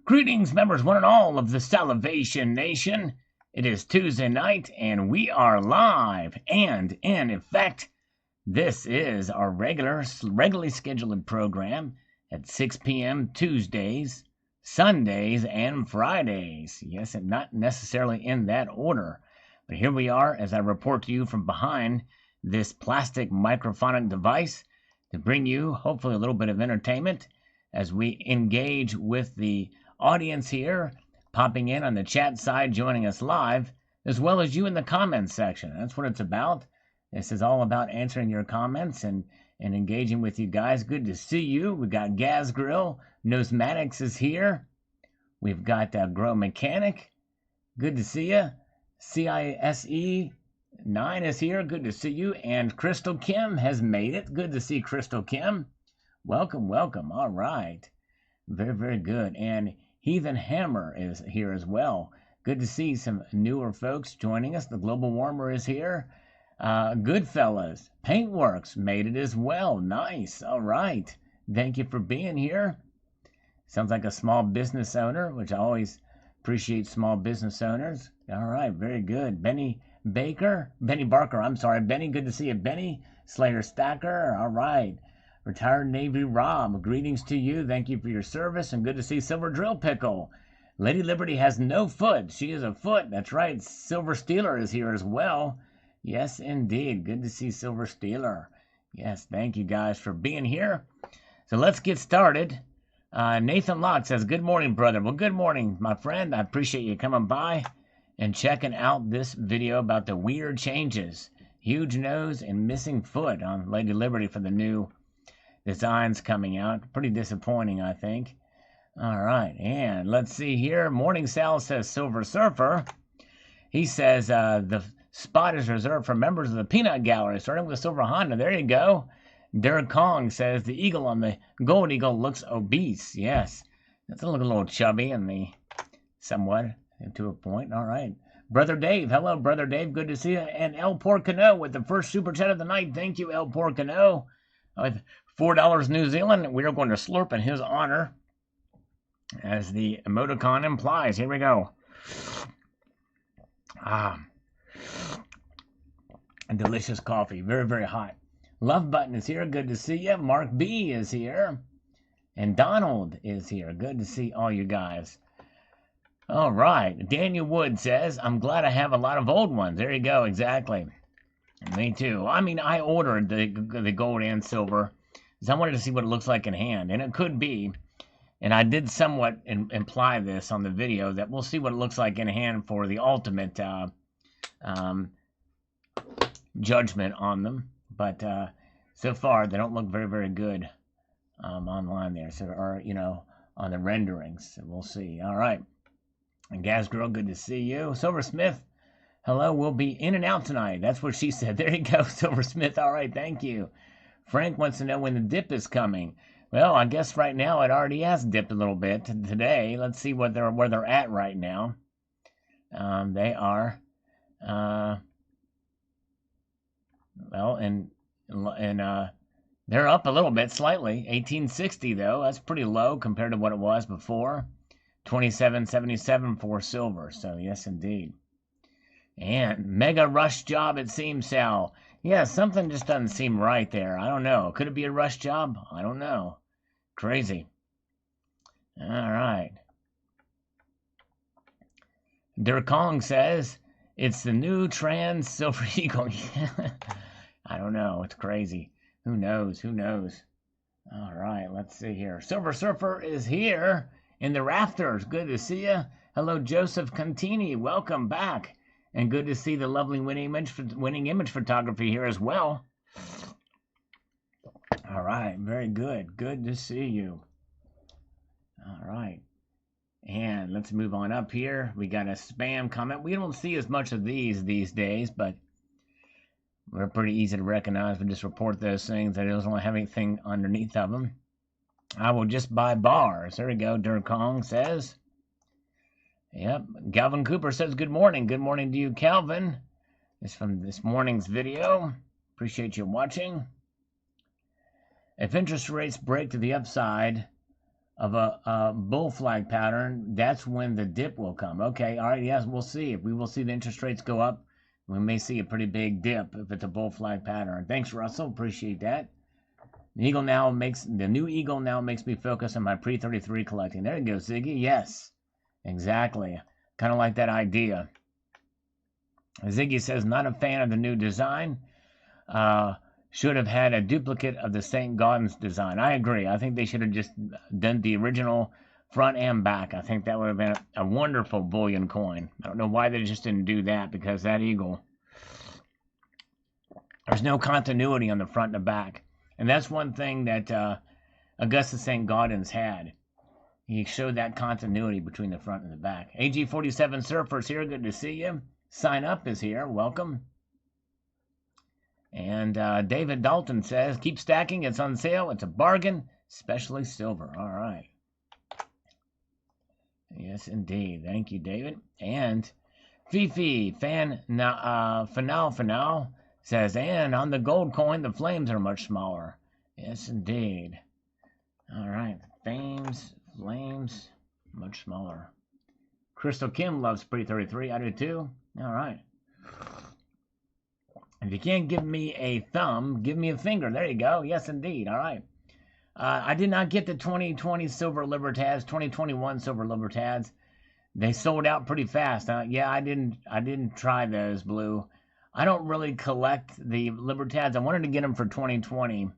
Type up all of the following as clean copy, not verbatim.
Greetings, members one and all of the Salivation Nation. It is Tuesday night, and we are live. And in effect, this is our regularly scheduled program at 6 p.m. Tuesdays, Sundays, and Fridays. Yes, and not necessarily in that order. But here we are as I report to you from behind this plastic microphonic device to bring you hopefully a little bit of entertainment as we engage with the audience here, popping in on the chat side, joining us live, as well as you in the comments section. That's what it's about. This is all about answering your comments and engaging with you guys. Good to see you. We've got Gas Grill. Nosmatics is here. We've got Grow Mechanic. Good to see you. CISE 9 is here. Good to see you. And Crystal Kim has made it. Good to see Crystal Kim. Welcome, welcome. All right. Very, very good. And Heathen Hammer is here as well. Good to see some newer folks joining us. The Global Warmer is here. Goodfellas, Paintworks made it as well. Nice. All right. Thank you for being here. Sounds like a small business owner, which I always appreciate small business owners. All right. Very good. Benny Barker. I'm sorry. Benny, good to see you. Benny, Slayer Stacker. All right. Retired Navy Rob, greetings to you. Thank you for your service, and good to see Silver Drill Pickle. Lady Liberty has no foot. She is a foot. That's right. Silver Stealer is here as well. Yes, indeed. Good to see Silver Stealer. Yes, thank you guys for being here. So let's get started. Nathan Locke says, good morning, brother. Well, good morning, my friend. I appreciate you coming by and checking out this video about the weird changes. Huge nose and missing foot on Lady Liberty for the new designs coming out. Pretty disappointing, I think. All right, and let's see here. Morning Sal says Silver Surfer. He says the spot is reserved for members of the Peanut Gallery, starting with Silver Honda. There you go. Derek Kong says the eagle on the Gold Eagle looks obese. Yes, it's a little chubby in the somewhat to a point. All right. Brother Dave. Hello, Brother Dave. Good to see you. And El Porcano with the first super chat of the night. Thank you, El Porcano. With $4 New Zealand, we are going to slurp in his honor, as the emoticon implies. Here we go. A delicious coffee. Very, very hot. Love Button is here. Good to see you. Mark B is here. And Donald is here. Good to see all you guys. All right. Daniel Wood says, I'm glad I have a lot of old ones. There you go. Exactly. Me too. I mean, I ordered the gold and silver because I wanted to see what it looks like in hand. And it could be, and I did somewhat imply this on the video, that we'll see what it looks like in hand for the ultimate judgment on them. But so far, they don't look very, very good online there. So, or, on the renderings. So we'll see. All right. And Gas Girl, good to see you. Silversmith. Hello, we'll be in and out tonight. That's what she said. There you go, Silversmith. All right, thank you. Frank wants to know when the dip is coming. Well, I guess right now it already has dipped a little bit today. Let's see where they're at right now. They are, well, and they're up a little bit, slightly. 1860 though. That's pretty low compared to what it was before. 27.77 for silver. So yes, indeed. And mega rush job, it seems, Sal. Yeah, something just doesn't seem right there. I don't know. Could it be a rush job? I don't know. Crazy. All right. Durkong says, it's the new trans Silver Eagle. I don't know. It's crazy. Who knows? Who knows? All right, let's see here. Silver Surfer is here in the rafters. Good to see you. Hello, Joseph Contini. Welcome back. And good to see the lovely winning image photography here as well. All right, very good. Good to see you. All right. And let's move on up here. We got a spam comment. We don't see as much of these days, but we're pretty easy to recognize. We just report those things. That doesn't have anything underneath of them. I will just buy bars. There we go. Durkong says. Yep. Calvin Cooper says, good morning. Good morning to you, Calvin. It's from this morning's video. Appreciate you watching. If interest rates break to the upside, of a bull flag pattern, that's when the dip will come. Okay, all right, yes, we'll see. If we will see the interest rates go up, we may see a pretty big dip if it's a bull flag pattern. Thanks, Russell. Appreciate that. The new eagle now makes me focus on my pre-33 collecting. There you go, Ziggy. Yes, exactly. Kind of like that idea. Ziggy says, not a fan of the new design. Should have had a duplicate of the St. Gaudens design. I agree. I think they should have just done the original front and back. I think that would have been a wonderful bullion coin. I don't know why they just didn't do that, because that eagle, there's no continuity on the front and the back. And that's one thing that Augustus St. Gaudens had. He showed that continuity between the front and the back. AG47 Surfers here. Good to see you. Sign Up is here. Welcome. And David Dalton says, keep stacking. It's on sale. It's a bargain, especially silver. All right. Yes, indeed. Thank you, David. And Fifi Fanal says, and on the gold coin, the flames are much smaller. Yes, indeed. All right. Flames, much smaller. Crystal Kim loves pre-33. I do too. All right. If you can't give me a thumb, give me a finger. There you go. Yes, indeed. All right. I did not get the 2020 Silver Libertads, 2021 Silver Libertads. They sold out pretty fast. Yeah, I didn't try those, Blue. I don't really collect the Libertads. I wanted to get them for 2020,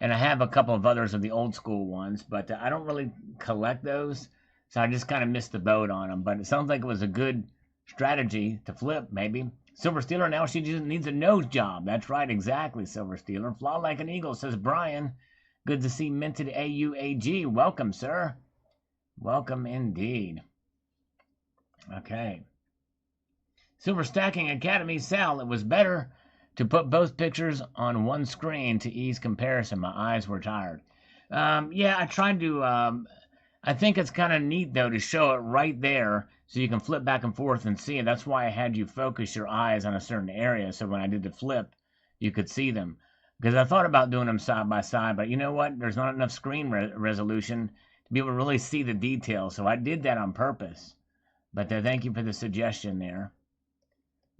and I have a couple of others of the old school ones, but I don't really collect those, so I just kind of missed the boat on them. But it sounds like it was a good strategy to flip, maybe. Silver Stealer, now she just needs a nose job. That's right, exactly, Silver Stealer. Fly like an eagle, says Brian. Good to see minted AUAG. Welcome, sir. Welcome indeed. Okay. Silver Stacking Academy, Sal, it was better to put both pictures on one screen to ease comparison. My eyes were tired. Yeah, I tried to, I think it's kind of neat, though, to show it right there so you can flip back and forth and see it. That's why I had you focus your eyes on a certain area, so when I did the flip, you could see them. Because I thought about doing them side by side, but you know what? There's not enough screen resolution to be able to really see the details, so I did that on purpose. But thank you for the suggestion there.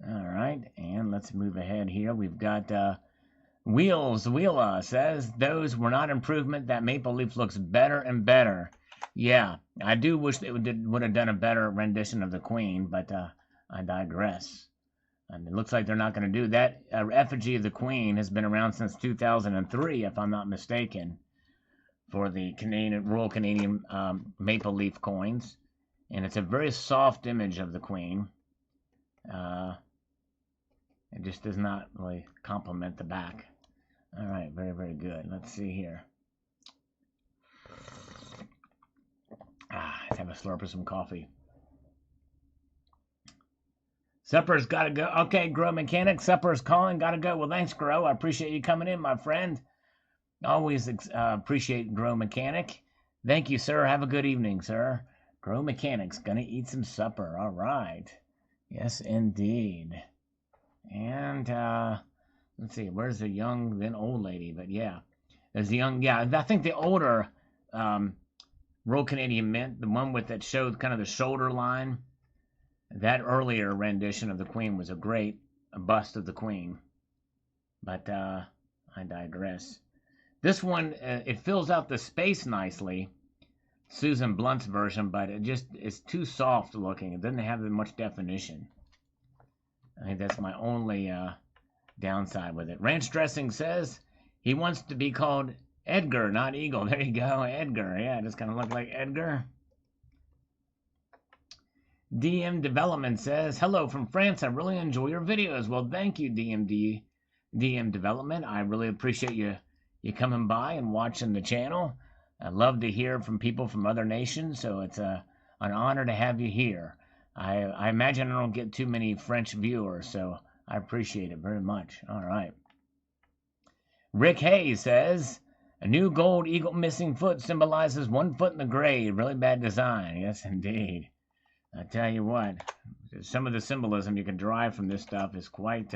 All right, and let's move ahead here. We've got Wheela says, those were not improvement. That maple leaf looks better and better. Yeah, I do wish they would have done a better rendition of the queen, but I digress. And it looks like they're not going to do that. Effigy of the queen has been around since 2003, if I'm not mistaken, for the Royal Canadian maple leaf coins. And it's a very soft image of the queen. It just does not really complement the back. All right, very, very good. Let's see here. Let's have a slurp of some coffee. Supper's got to go. Okay, Grow Mechanic, supper's calling. Got to go. Well, thanks, Grow. I appreciate you coming in, my friend. Always appreciate Grow Mechanic. Thank you, sir. Have a good evening, sir. Grow Mechanic's going to eat some supper. All right. Yes, indeed. And let's see. Where's the young, then old lady? But yeah. There's the young. Yeah, I think the older Royal Canadian Mint, the one with that showed kind of the shoulder line, that earlier rendition of the Queen was a great bust of the Queen. But I digress. This one, it fills out the space nicely, Susan Blunt's version, but it's too soft looking. It doesn't have much definition. I think that's my only downside with it. Ranch Dressing says he wants to be called Edgar, not Eagle. There you go, Edgar. Yeah, it just kind of look like Edgar. DM Development says, hello from France. I really enjoy your videos. Well, thank you, DM Development. I really appreciate you coming by and watching the channel. I love to hear from people from other nations, so it's an honor to have you here. I imagine I don't get too many French viewers, so I appreciate it very much. All right. Rick Hayes says, a new gold eagle missing foot symbolizes 1 foot in the grave. Really bad design. Yes, indeed. I tell you what, some of the symbolism you can derive from this stuff is quite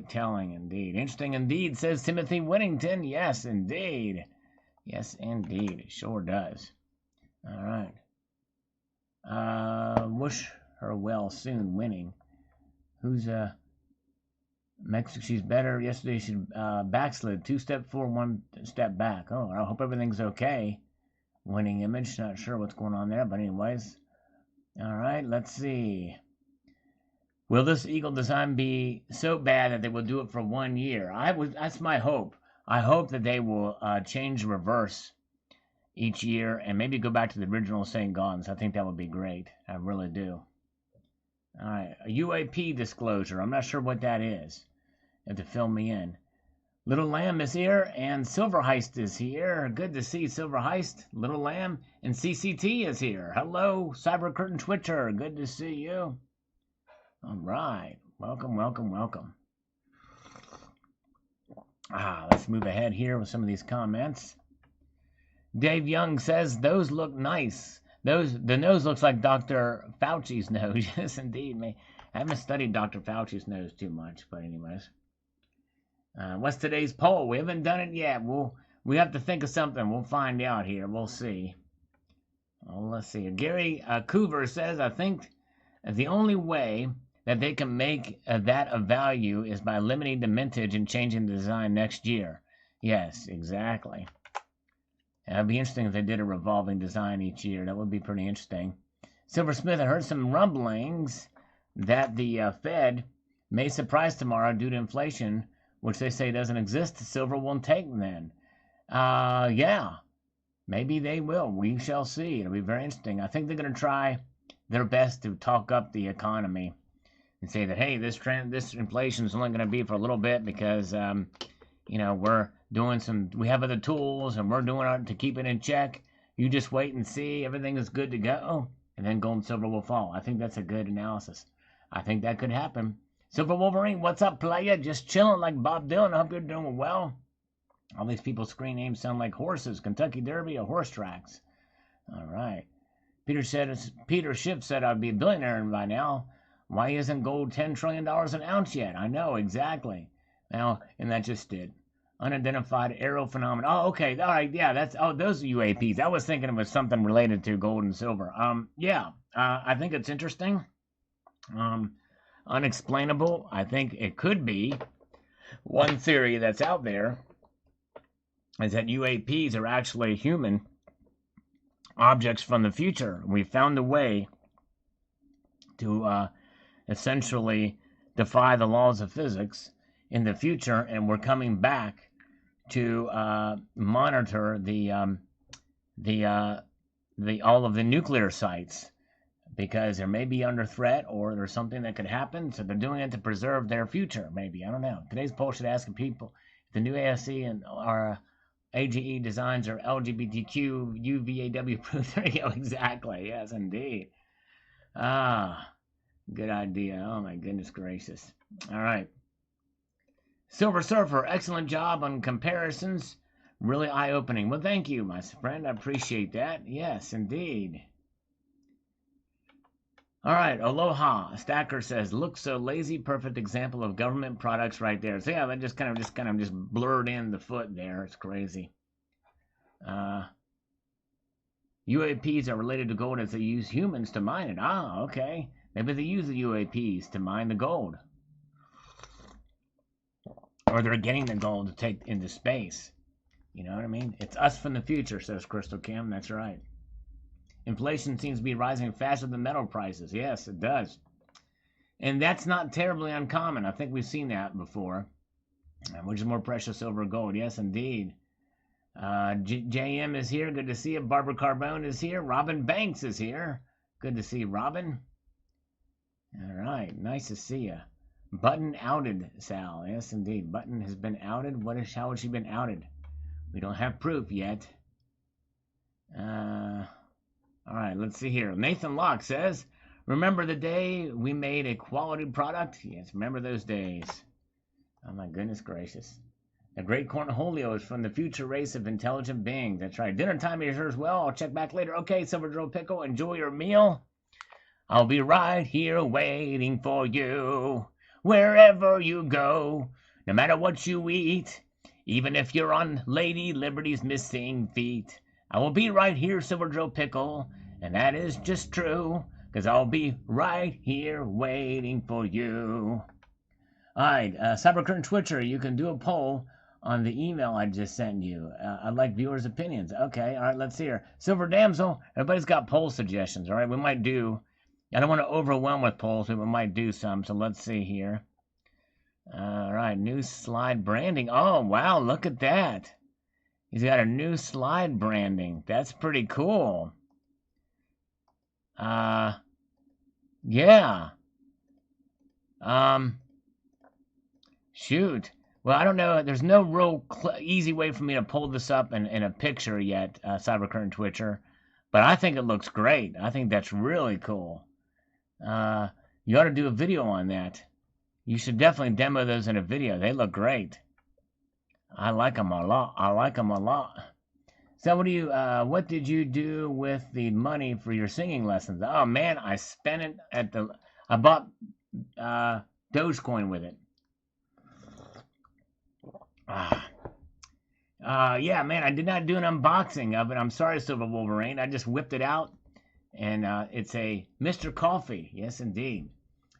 telling indeed. Interesting indeed, says Timothy Whittington. Yes, indeed. Yes, indeed. It sure does. All right. Wish her well soon winning. Who's Mexico? She's better. Yesterday she backslid. 2 step forward, 1 step back. Oh, I hope everything's okay. Winning image. Not sure what's going on there, but anyways. All right. Let's see. Will this eagle design be so bad that they will do it for 1 year? That's my hope. I hope that they will change reverse each year and maybe go back to the original St. Gons. I think that would be great. I really do. All right, a UAP disclosure. I'm not sure what that is. You have to fill me in. Little Lamb is here and Silver Heist is here. Good to see Silver Heist, Little Lamb, and CCT is here. Hello, Cyber Curtain Twitcher. Good to see you. All right. Welcome, welcome, welcome. Let's move ahead here with some of these comments. Dave Young says, those look nice. The nose looks like Dr. Fauci's nose. Yes, indeed. I haven't studied Dr. Fauci's nose too much, but anyways. What's today's poll? We haven't done it yet. We have to think of something. We'll find out here. We'll see. Well, let's see. Gary Coover says, I think the only way that they can make that of value is by limiting the mintage and changing the design next year. Yes, exactly. It'd be interesting if they did a revolving design each year. That would be pretty interesting. Silversmith, I heard some rumblings that the Fed may surprise tomorrow due to inflation, which they say doesn't exist. Silver won't take then. Yeah, maybe they will. We shall see. It'll be very interesting. I think they're going to try their best to talk up the economy and say that, hey, this inflation is only going to be for a little bit because, we're doing we have other tools and we're doing it to keep it in check. You just wait and see. Everything is good to go. And then gold and silver will fall. I think that's a good analysis. I think that could happen. Silver Wolverine, what's up, playa? Just chilling like Bob Dylan. I hope you're doing well. All these people's screen names sound like horses. Kentucky Derby or horse tracks. All right. Peter Schiff said I'd be a billionaire by now. Why isn't gold $10 trillion an ounce yet? I know, exactly. Now, and that just did. Unidentified aero phenomenon. Oh, okay. All right. Yeah, those are UAPs. I was thinking it was something related to gold and silver. I think it's interesting. Unexplainable. I think it could be. One theory that's out there is that UAPs are actually human objects from the future. We found a way to essentially defy the laws of physics in the future, and we're coming back to monitor the all of the nuclear sites because they may be under threat or there's something that could happen. So they're doing it to preserve their future. Maybe, I don't know. Today's poll should ask people if the new ASC and our AGE designs are LGBTQ UVAW approved. There you go. Exactly. Yes, indeed. Good idea. Oh my goodness gracious. All right. Silver Surfer, excellent job on comparisons. Really eye-opening. Well, thank you, my friend. I appreciate that. Yes, indeed. All right, Aloha. Stacker says, looks so lazy. Perfect example of government products right there. So yeah, that just kind of blurred in the foot there. It's crazy. UAPs are related to gold as they use humans to mine it. Okay. Maybe they use the UAPs to mine the gold. Or they're getting the gold to take into space. You know what I mean? It's us from the future, says Crystal Kim. That's right. Inflation seems to be rising faster than metal prices. Yes, it does. And that's not terribly uncommon. I think we've seen that before. Which is more precious, silver or gold? Yes, indeed. JM is here. Good to see you. Barbara Carbone is here. Robin Banks is here. Good to see you, Robin. All right. Nice to see you. Button outed, Sal. Yes, indeed. Button has been outed. How has she been outed? We don't have proof yet. All right, let's see here. Nathan Locke says, remember the day we made a quality product? Yes, remember those days. Oh, my goodness gracious. The great Cornholio is from the future race of intelligent beings. That's right. Dinner time is here as well. I'll check back later. Okay, Silver Drill Pickle, enjoy your meal. I'll be right here waiting for you. Wherever you go, no matter what you eat, Even if you're on Lady Liberty's missing feet, I will be right here, Silver Joe Pickle, and that is just true, 'cause I'll be right here waiting for you. Alright, Cybercurrent Twitcher, you can do a poll on the email I just sent you. I'd like viewers' opinions. Okay, alright, let's see here. Silver Damsel, everybody's got poll suggestions, alright? We might do, I don't want to overwhelm with polls, but we might do some, so let's see here. Alright, new slide branding. Oh, wow, look at that. He's got a new slide branding. That's pretty cool. Yeah. Shoot. Well, I don't know. There's no real easy way for me to pull this up in a picture yet, Cybercurrent Twitcher. But I think it looks great. I think that's really cool. You ought to do a video on that. You should definitely demo those in a video. They look great. I like them a lot. I like them a lot. So what did you do with the money for your singing lessons? Oh man, I spent it I bought Dogecoin with it. Yeah, man, I did not do an unboxing of it. I'm sorry, Silver Wolverine. I just whipped it out, and it's a Mr. Coffee. Yes, indeed.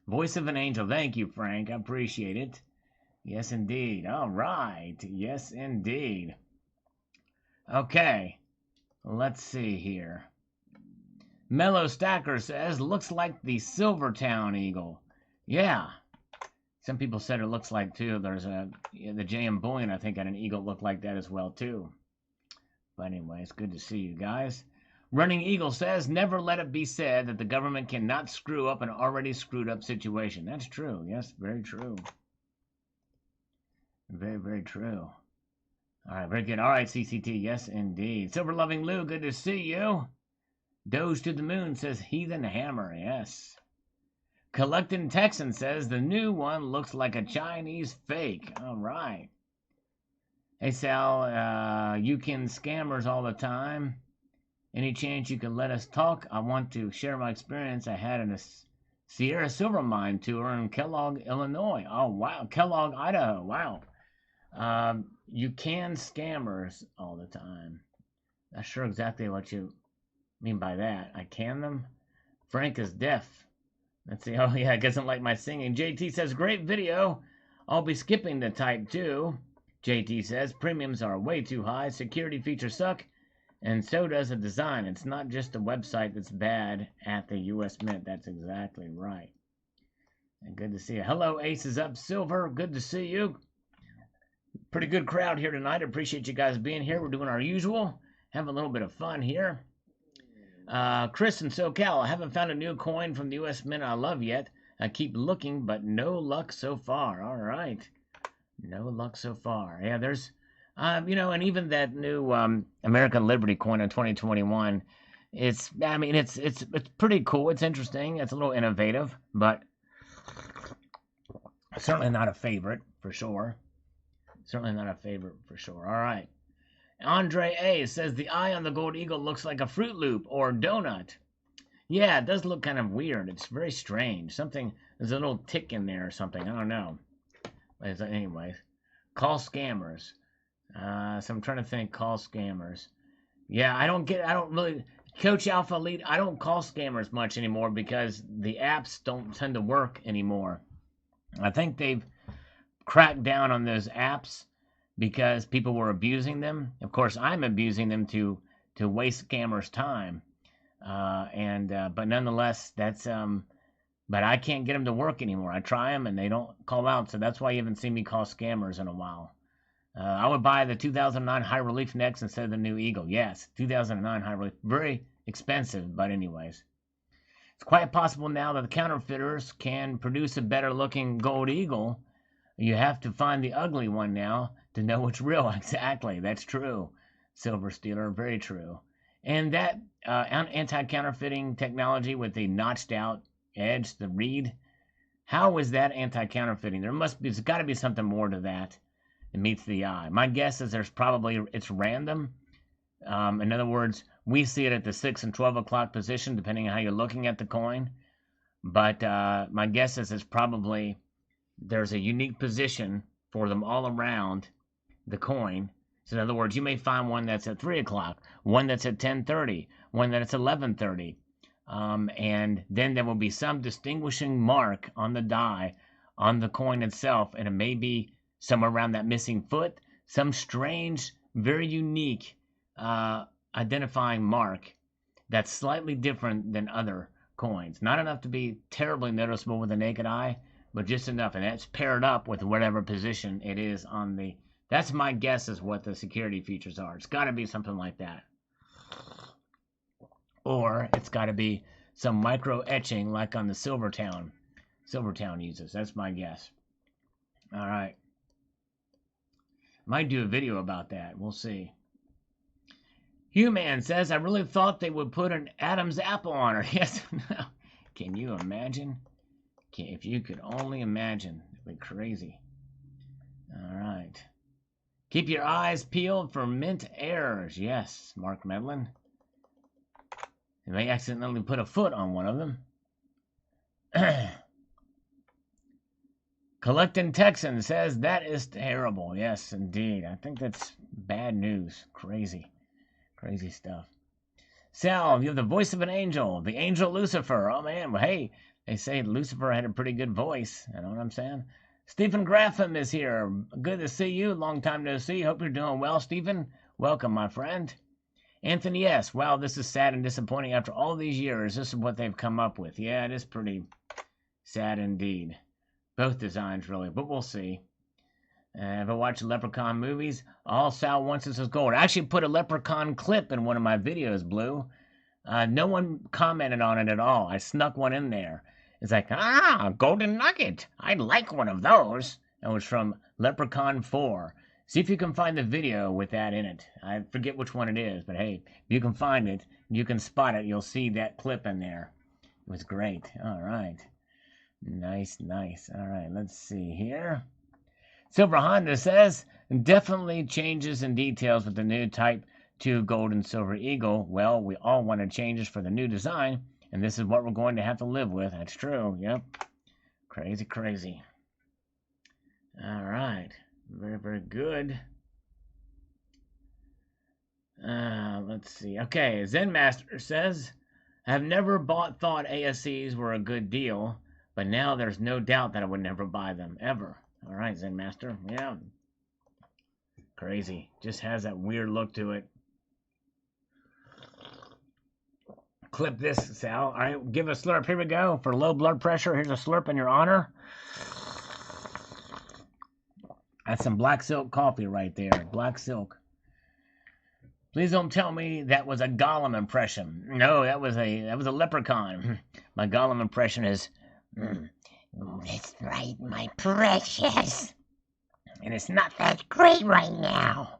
Voice of an angel. Thank you, Frank. I appreciate it. Yes, indeed. All right. Yes, indeed. Okay. Let's see here. Mellow Stacker says, looks like the Silvertown Eagle. Yeah. Some people said it looks like, too. There's the JM Bullion, I think, had an eagle look like that as well, too. But anyway, it's good to see you guys. Running Eagle says, never let it be said that the government cannot screw up an already screwed up situation. That's true. Yes, very true. Very, very true. All right, very good. All right, CCT. Yes, indeed. Silver Loving Lou, good to see you. Doge to the Moon says, Heathen Hammer. Yes. Collecting Texan says, the new one looks like a Chinese fake. All right. Hey, Sal, you can scammers all the time. Any chance you can let us talk? I want to share my experience I had in a Sierra Silver Mine tour in Kellogg, Illinois. Oh, wow. Kellogg, Idaho. Wow. You can scammers all the time. Not sure exactly what you mean by that. I can them? Frank is deaf. Let's see. Oh, yeah, doesn't like my singing. JT says, great video. I'll be skipping the type 2. JT says, premiums are way too high. Security features suck. And so does the design. It's not just the website that's bad at the U.S. Mint. That's exactly right. And good to see you. Hello, Aces Up Silver. Good to see you. Pretty good crowd here tonight. I appreciate you guys being here. We're doing our usual. Having a little bit of fun here. Chris in SoCal. I haven't found a new coin from the U.S. Mint I love yet. I keep looking, but no luck so far. All right. No luck so far. Yeah, there's... and even that new American Liberty coin in 2021, it's pretty cool. It's interesting. It's a little innovative, but certainly not a favorite for sure. Certainly not a favorite for sure. All right. Andre A says the eye on the gold eagle looks like a Fruit Loop or donut. Yeah, it does look kind of weird. It's very strange. There's a little tick in there or something. I don't know. Anyways, call scammers. So I'm trying to think. Call scammers. Yeah, I don't really, Coach Alpha Elite, I don't call scammers much anymore because the apps don't tend to work anymore. I think they've cracked down on those apps because people were abusing them. Of course, I'm abusing them to waste scammers' time. But nonetheless, that's, but I can't get them to work anymore. I try them and they don't call out. So that's why you haven't seen me call scammers in a while. I would buy the 2009 High Relief next instead of the new Eagle. Yes, 2009 High Relief. Very expensive, but anyways. It's quite possible now that the counterfeiters can produce a better looking gold Eagle. You have to find the ugly one now to know it's real. Exactly, that's true. Silver Stealer, very true. And that anti-counterfeiting technology with the notched out edge, the reed, how is that anti-counterfeiting? There's got to be something more to that. It meets the eye. My guess is it's random. In other words, we see it at the 6 and 12 o'clock position, depending on how you're looking at the coin. But my guess is there's a unique position for them all around, the coin. So in other words, you may find one that's at 3 o'clock, one that's at 10:30, one that's 11:30. And then there will be some distinguishing mark on the die, on the coin itself, and it may be somewhere around that missing foot, some strange, very unique identifying mark that's slightly different than other coins. Not enough to be terribly noticeable with the naked eye, but just enough. And that's paired up with whatever position it is on the... That's my guess is what the security features are. It's got to be something like that. Or it's got to be some micro etching like on the Silvertown uses. That's my guess. All right. Might do a video about that. We'll see. Human says, I really thought they would put an Adam's apple on her. Yes. No. Can you imagine? If you could only imagine. It'd be crazy. All right. Keep your eyes peeled for mint errors. Yes, Mark Medlin. They may accidentally put a foot on one of them. Collecting Texan says, that is terrible. Yes, indeed. I think that's bad news. Crazy. Crazy stuff. Sal, you have the voice of an angel. The angel Lucifer. Oh, man. Well, hey, they say Lucifer had a pretty good voice. You know what I'm saying? Stephen Graffam is here. Good to see you. Long time no see. Hope you're doing well, Stephen. Welcome, my friend. Anthony S. Wow, this is sad and disappointing. After all these years, this is what they've come up with. Yeah, it is pretty sad indeed. Both designs, really, but we'll see. If I watch Leprechaun movies, all Sal wants is gold. I actually put a Leprechaun clip in one of my videos, Blue. No one commented on it at all. I snuck one in there. It's like, golden nugget. I'd like one of those. It was from Leprechaun 4. See if you can find the video with that in it. I forget which one it is, but hey, if you can find it, you can spot it, you'll see that clip in there. It was great. All right. Nice, nice. All right, let's see here. Silver Honda says, definitely changes and details with the new Type 2 Gold and Silver Eagle. Well, we all wanted changes for the new design, and this is what we're going to have to live with. That's true, yep. Crazy, crazy. All right. Very, very good. Let's see. Okay, Zen Master says, I have never thought ASCs were a good deal, but now there's no doubt that I would never buy them, ever. All right, Zen Master. Yeah. Crazy. Just has that weird look to it. Clip this, Sal. All right, give a slurp. Here we go. For low blood pressure, here's a slurp in your honor. That's some black silk coffee right there. Black silk. Please don't tell me that was a Gollum impression. No, that was a leprechaun. My Gollum impression is, that's right, my precious. And it's not that great right now.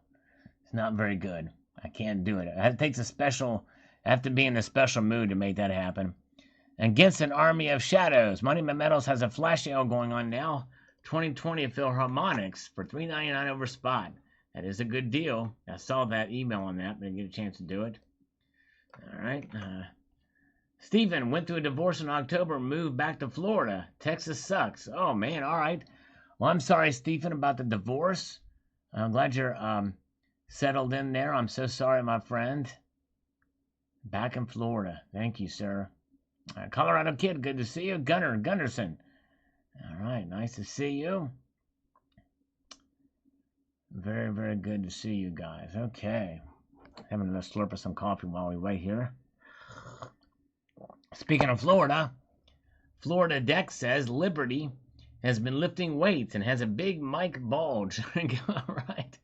It's not very good. I can't do it. It takes a special, I have to be in a special mood to make that happen. Against an army of shadows. Monument Metals has a flash sale going on now. 2020 Philharmonics for $3.99 over spot. That is a good deal. I saw that email on that, but I didn't get a chance to do it. All right. Stephen went through a divorce in October, moved back to Florida. Texas sucks. Oh, man. All right. Well, I'm sorry, Stephen, about the divorce. I'm glad you're settled in there. I'm so sorry, my friend. Back in Florida. Thank you, sir. Colorado Kid, good to see you. Gunderson. All right, nice to see you. Very, very good to see you guys. Okay. Having a slurp of some coffee while we wait here. Speaking of Florida, Florida Deck says Liberty has been lifting weights and has a big mic bulge. All right.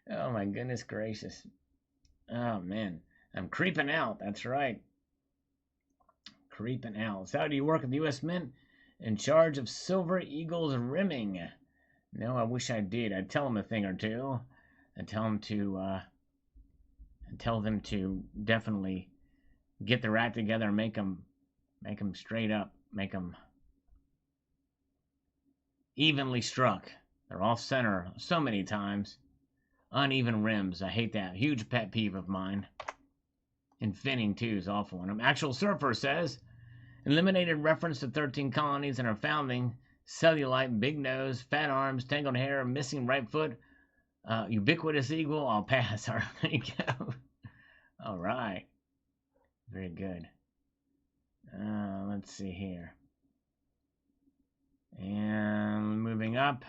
Oh, my goodness gracious. Oh, man. I'm creeping out. That's right. Creeping out. So how do you work with the U.S. Mint? In charge of Silver Eagle's rimming. No, I wish I did. I'd tell them a thing or two. I'd tell them to definitely get their act together and make them straight up, make them evenly struck. They're off center so many times. Uneven rims. I hate that. Huge pet peeve of mine. And finning too is awful. And Actual Surfer says, eliminated reference to 13 colonies and our founding, cellulite, big nose, fat arms, tangled hair, missing right foot, Ubiquitous eagle, I'll pass. All right, there you go. All right. Very good. Let's see here. And moving up.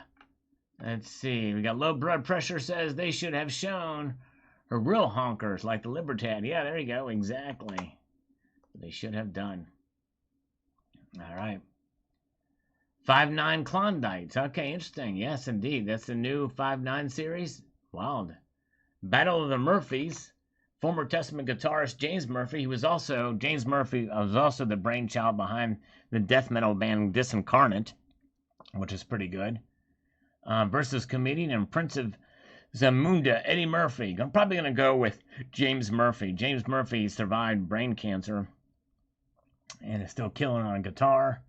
Let's see. We got low blood pressure says they should have shown her real honkers like the Libertad. Yeah, there you go. Exactly. They should have done. All right. 5-9 Klondites. Okay, interesting. Yes, indeed. That's the new 5-9 series. Wild. Battle of the Murphys. Former Testament guitarist James Murphy, James Murphy was also the brainchild behind the death metal band Disincarnate, which is pretty good. Versus comedian and Prince of Zamunda, Eddie Murphy. I'm probably going to go with James Murphy. James Murphy survived brain cancer and is still killing on guitar.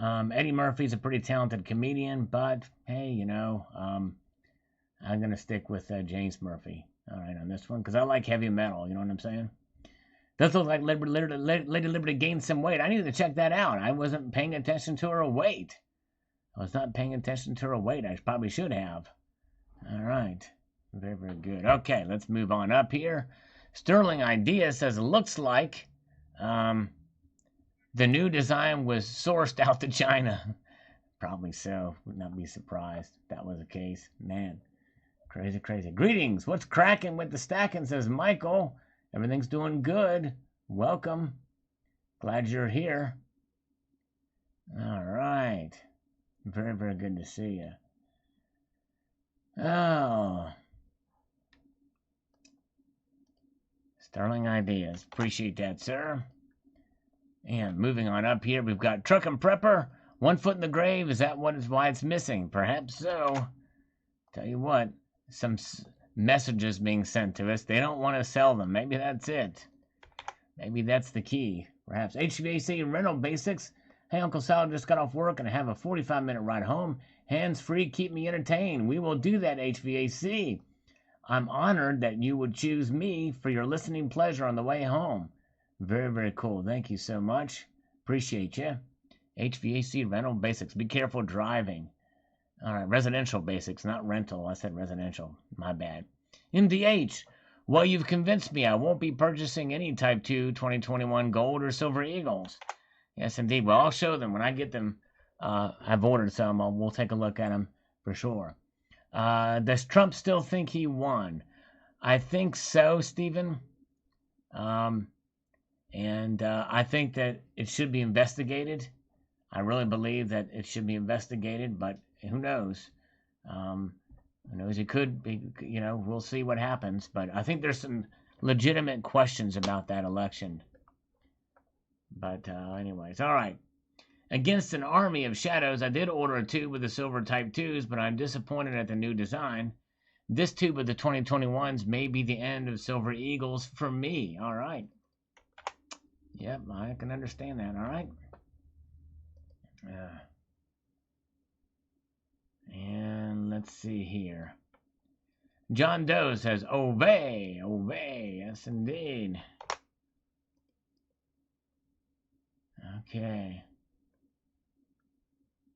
Eddie Murphy's a pretty talented comedian, but hey, I'm going to stick with James Murphy. All right, on this one, because I like heavy metal, you know what I'm saying? Does look like Lady Liberty gained some weight. I needed to check that out. I wasn't paying attention to her weight. I was not paying attention to her weight. I probably should have. All right. Very, very good. Okay, let's move on up here. Sterling Idea says it looks like the new design was sourced out to China. Probably so. Would not be surprised if that was the case. Man, crazy, crazy. Greetings. What's cracking with the stacking, says Michael. Everything's doing good. Welcome. Glad you're here. All right. Very, very good to see you. Oh. Sterling Ideas. Appreciate that, sir. And moving on up here, we've got Truck and Prepper. 1 foot in the grave. Is that why it's missing? Perhaps so. Tell you what, some messages being sent to us. They don't want to sell them. Maybe that's it. Maybe that's the key. Perhaps HVAC rental basics. Hey, Uncle Sal just got off work and I have a 45-minute ride home. Hands free, keep me entertained. We will do that, HVAC. I'm honored that you would choose me for your listening pleasure on the way home. Very, very cool. Thank you so much. Appreciate you. HVAC rental basics. Be careful driving. All right, residential basics, not rental. I said residential. My bad. MDH. Well, you've convinced me I won't be purchasing any Type 2 2021 gold or silver eagles. Yes, indeed. Well, I'll show them when I get them. I've ordered some. We'll take a look at them for sure. Does Trump still think he won? I think so, Stephen. And I think that it should be investigated. I really believe that it should be investigated, but who knows? Who knows? It could be, we'll see what happens. But I think there's some legitimate questions about that election. But anyways, all right. Against an army of shadows, I did order a tube with the silver Type 2s, but I'm disappointed at the new design. This tube with the 2021s may be the end of Silver Eagles for me. All right. Yep, I can understand that. All right. And let's see here. John Doe says, obey, obey. Yes, indeed. Okay.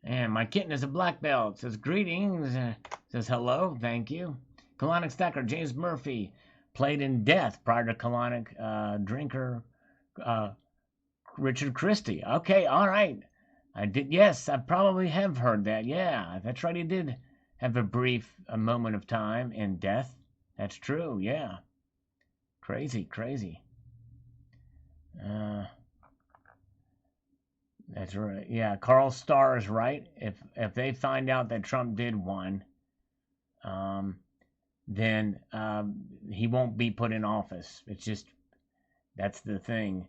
And my kitten is a black belt. Says greetings. Says hello. Thank you. Colonic Stacker James Murphy played in Death prior to Colonic Drinker Richard Christie. Okay, all right. I did. Yes, I probably have heard that. Yeah, that's right. He did have a moment of time in Death. That's true. Yeah. Crazy, crazy. That's right. Yeah, Carl Starr is right. If they find out that Trump did win, then he won't be put in office. It's just, that's the thing.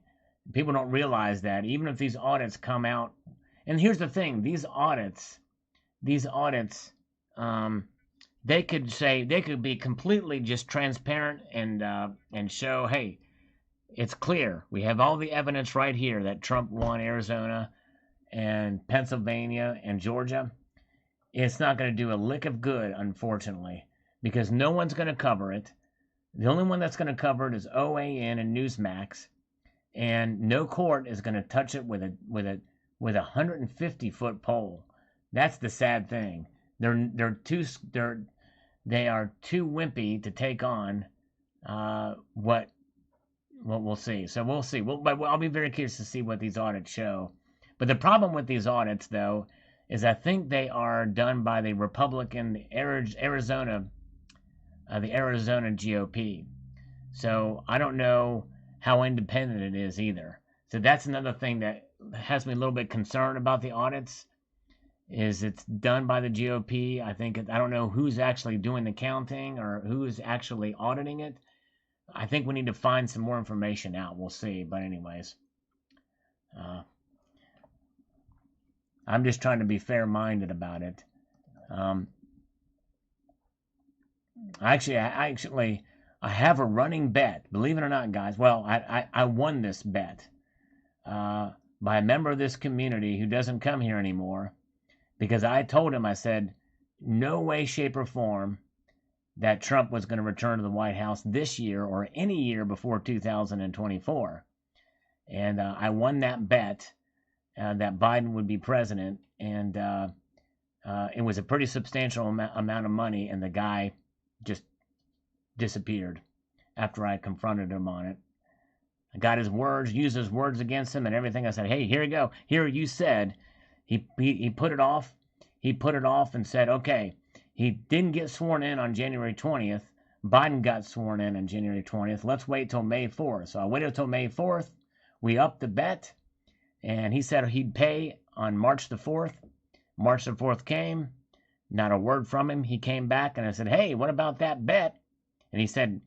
People don't realize that even if these audits come out, and here's the thing: these audits, they could be completely just transparent and show, hey, it's clear. We have all the evidence right here that Trump won Arizona and Pennsylvania and Georgia. It's not going to do a lick of good, unfortunately, because no one's going to cover it. The only one that's going to cover it is OAN and Newsmax, and no court is going to touch it with a 150-foot pole. That's the sad thing. They're they are too wimpy to take on what we'll see. So we'll see. But I'll be very curious to see what these audits show. But the problem with these audits, though, is I think they are done by the Republican Arizona GOP. So I don't know how independent it is either. So that's another thing that has me a little bit concerned about the audits. Is it's done by the GOP. I don't know who's actually doing the counting or who's actually auditing it. I think we need to find some more information out. We'll see. But anyways, I'm just trying to be fair-minded about it. I have a running bet. Believe it or not, guys. Well, I won this bet by a member of this community who doesn't come here anymore, because I told him, I said, no way, shape, or form that Trump was going to return to the White House this year or any year before 2024. And I won that bet that Biden would be president. And it was a pretty substantial amount of money. And the guy just disappeared after I confronted him on it. I got his words, used his words against him and everything. I said, hey, here you go. Here you said. He put it off. He put it off and said, okay, he didn't get sworn in on January 20th. Biden got sworn in on January 20th. Let's wait till May 4th. So I waited till May 4th. We upped the bet. And he said he'd pay on March the 4th. March the 4th came. Not a word from him. He came back and I said, hey, what about that bet? And he said,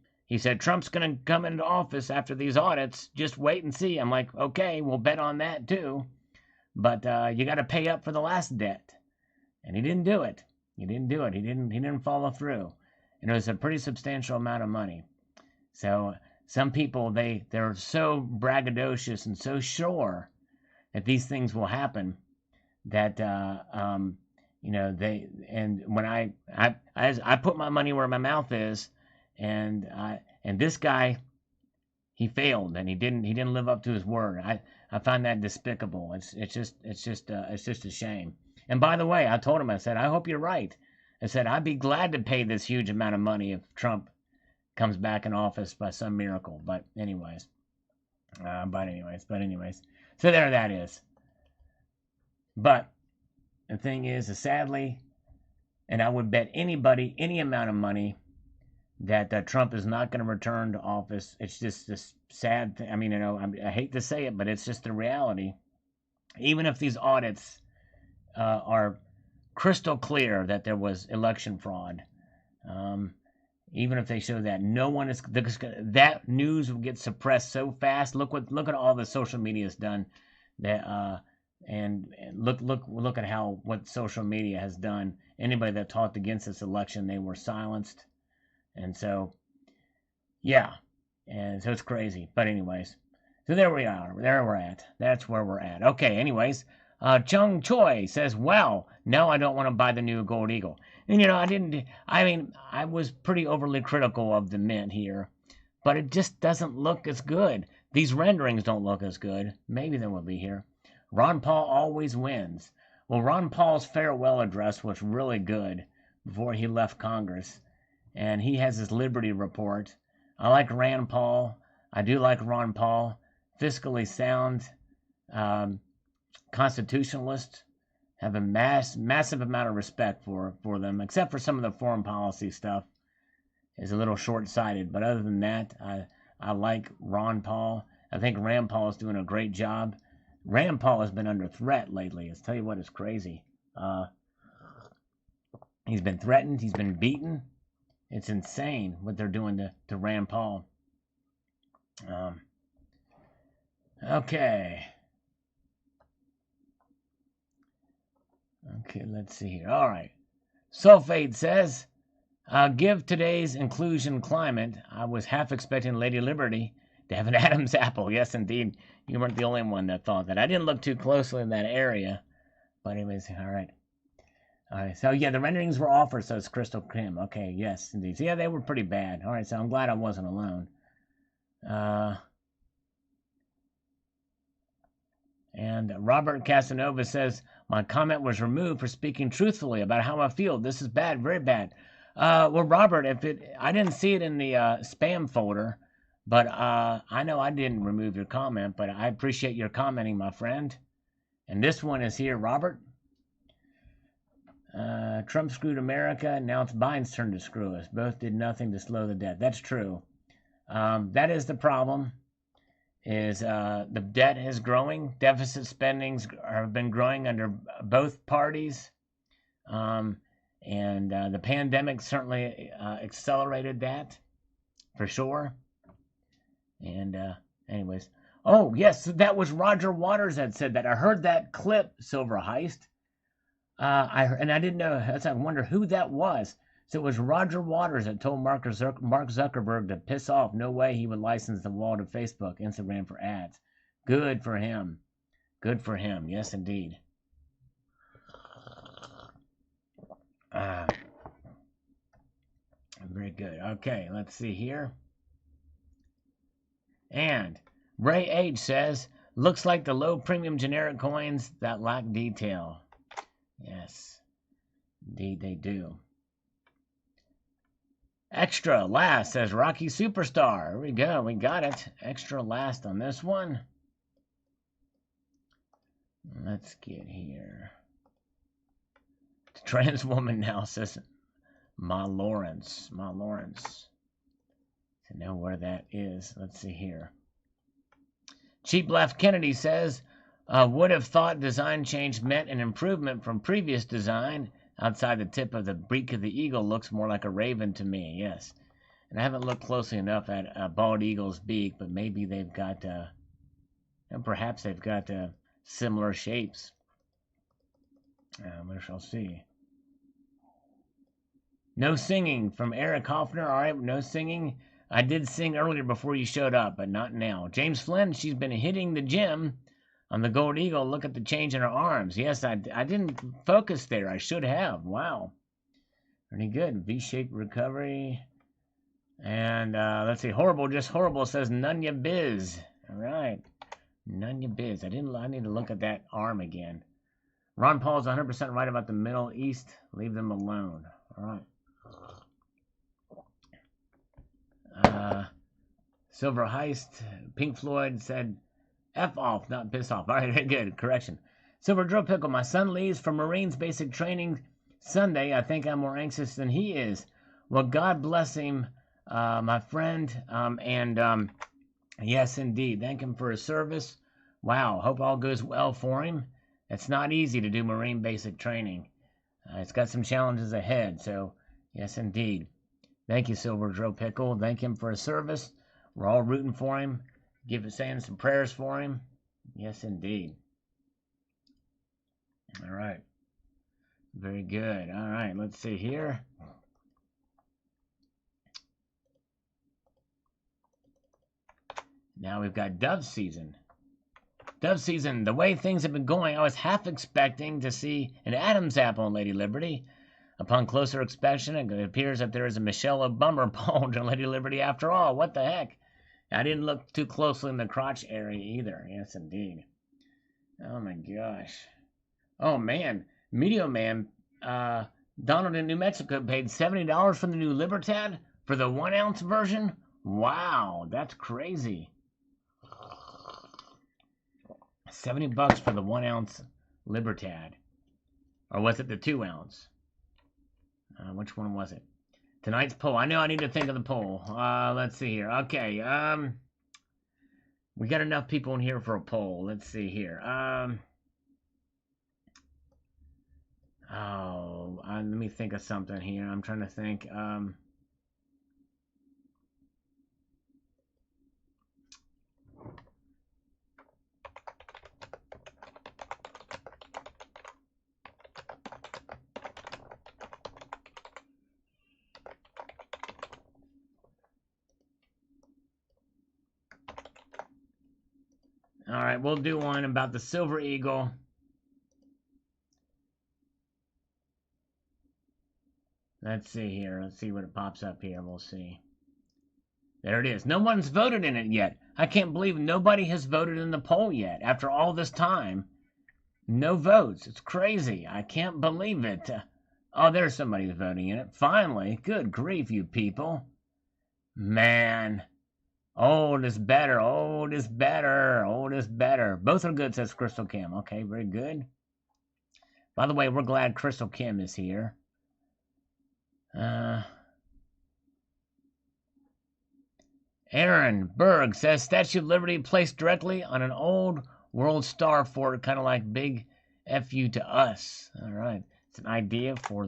Trump's going to come into office after these audits. Just wait and see. I'm like, okay, we'll bet on that too. But you got to pay up for the last debt. And he didn't do it. He didn't follow through. And it was a pretty substantial amount of money. So some people, they're so braggadocious and so sure that these things will happen that, when I put my money where my mouth is, and this guy, he failed and he didn't live up to his word. I find that despicable. It's just a shame. And by the way, I told him, I said, I hope you're right. I said, I'd be glad to pay this huge amount of money if Trump comes back in office by some miracle. But anyways. So there that is. But the thing is sadly, and I would bet anybody any amount of money that Trump is not going to return to office. It's just this sad thing. I mean, I hate to say it, but it's just the reality. Even if these audits are crystal clear that there was election fraud, even if they show that, no one is, that news will get suppressed so fast. Look at all the social media has done. That and look at what social media has done. Anybody that talked against this election, they were silenced. And so, yeah, and so it's crazy. But anyways, so there we are. There we're at. That's where we're at. Okay, anyways, Chung Choi says, well, no, I don't want to buy the new Gold Eagle. And, I was pretty overly critical of the mint here, but it just doesn't look as good. These renderings don't look as good. Maybe they will be here. Ron Paul always wins. Well, Ron Paul's farewell address was really good before he left Congress. And he has his Liberty Report. I like Rand Paul. I do like Ron Paul. Fiscally sound, constitutionalist. Have a massive amount of respect for them, except for some of the foreign policy stuff is a little short-sighted. But other than that, I like Ron Paul. I think Rand Paul is doing a great job. Rand Paul has been under threat lately. I'll tell you what is crazy. He's been threatened. He's been beaten. It's insane what they're doing to Rand Paul. Okay. Okay, let's see here. All right. Sulfate says, give today's inclusion climate. I was half expecting Lady Liberty to have an Adam's apple. Yes, indeed. You weren't the only one that thought that. I didn't look too closely in that area. But anyways, all right. All right, so yeah, the renderings were offered, so it's Crystal Kim. Okay, yes, indeed. So, yeah, they were pretty bad. All right, so I'm glad I wasn't alone. And Robert Casanova says, my comment was removed for speaking truthfully about how I feel. This is bad, very bad. Well, Robert, I didn't see it in the spam folder, but I know I didn't remove your comment, but I appreciate your commenting, my friend. And this one is here, Robert. Trump screwed America. Now it's Biden's turn to screw us. Both did nothing to slow the debt. That's true. That is the problem. Is the debt is growing. Deficit spendings have been growing under both parties. And the pandemic certainly accelerated that, for sure. And anyways. Oh, yes, that was Roger Waters that said that. I heard that clip, Silver Heist. I didn't know. I wonder who that was. So it was Roger Waters that told Mark Zuckerberg to piss off. No way he would license the wall to Facebook, Instagram for ads. Good for him. Good for him. Yes, indeed. Very good. Okay, let's see here. And Ray H says, looks like the low premium generic coins that lack detail. Yes, indeed they do. Extra last, says Rocky Superstar. Here we go, we got it. Extra last on this one. Let's get here. The trans woman now, says Ma Lawrence. Ma Lawrence. To know where that is. Let's see here. Cheap Left Kennedy says, would have thought design change meant an improvement from previous design. Outside the tip of the beak of the eagle looks more like a raven to me. Yes. And I haven't looked closely enough at a bald eagle's beak, but maybe they've got, and perhaps they've got similar shapes. We shall see. No singing from Eric Hoffner. All right, no singing. I did sing earlier before you showed up, but not now. James Flynn, she's been hitting the gym on the gold eagle. Look at the change in her arms. Yes, I didn't focus there. I should have. Wow. Pretty good. V-shaped recovery. And let's see. Horrible, just horrible, says Nunya Biz. All right. Nunya Biz. I need to look at that arm again. Ron Paul's 100% right about the Middle East. Leave them alone. All right. Silver Heist, Pink Floyd said, F off, not piss off. All right, very good. Correction. Silver Drill Pickle, my son leaves for Marines basic training Sunday. I think I'm more anxious than he is. Well, God bless him, my friend. Yes, indeed. Thank him for his service. Wow, hope all goes well for him. It's not easy to do Marine basic training. It's got some challenges ahead, so yes, indeed. Thank you, Silver Drill Pickle. Thank him for his service. We're all rooting for him. Saying some prayers for him. Yes, indeed. All right. Very good. All right, let's see here. Now we've got dove season. Dove season, the way things have been going, I was half expecting to see an Adam's apple on Lady Liberty. Upon closer inspection, it appears that there is a Michelle Obama bulge on Lady Liberty after all. What the heck? I didn't look too closely in the crotch area either. Yes, indeed. Oh, my gosh. Oh, man. Medio Man, Donald in New Mexico paid $70 for the new Libertad for the 1 ounce version? Wow, that's crazy. $70 for the 1 ounce Libertad. Or was it the 2 ounce? Which one was it? Tonight's poll. I know I need to think of the poll. Let's see here. Okay. We got enough people in here for a poll. Let's see here. Let me think of something here. I'm trying to think. All right, we'll do one about the Silver Eagle. Let's see here. Let's see what it pops up here. We'll see. There it is. No one's voted in it yet. I can't believe nobody has voted in the poll yet. After all this time, no votes. It's crazy. I can't believe it. Oh, there's somebody voting in it. Finally. Good grief, you people. Man. Old is better. Old is better. Old is better. Both are good, says Crystal Kim. Okay, very good. By the way, we're glad Crystal Kim is here. Aaron Berg says Statue of Liberty placed directly on an old world star fort, kind of like big FU to us. All right. It's an idea for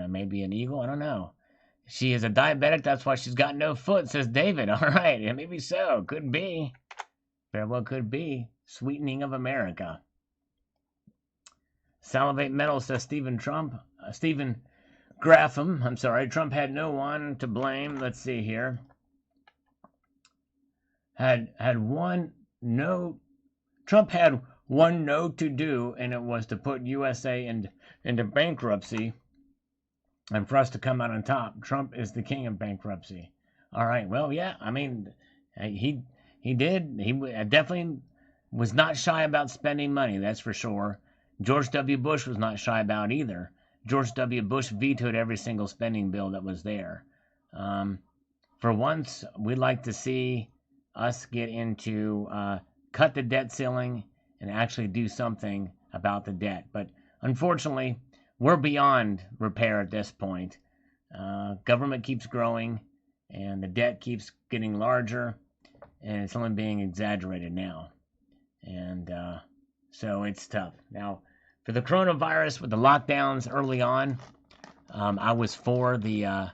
maybe an eagle. I don't know. She is a diabetic. That's why she's got no foot, says David. All right. Yeah, maybe so. Could be. Very well could be. Sweetening of America. Salivate Metal says Stephen Graffam. I'm sorry. Trump had no one to blame. Let's see here. Trump had one no to do, and it was to put USA into bankruptcy and for us to come out on top. Trump is the king of bankruptcy. All right, well, yeah, I mean, he did. He definitely was not shy about spending money, that's for sure. George W. Bush was not shy about either. George W. Bush vetoed every single spending bill that was there. For once, we'd like to see us get into cut the debt ceiling and actually do something about the debt. But unfortunately, we're beyond repair at this point. Government keeps growing, and the debt keeps getting larger, and it's only being exaggerated now. And so it's tough. Now, for the coronavirus, with the lockdowns early on, I was for the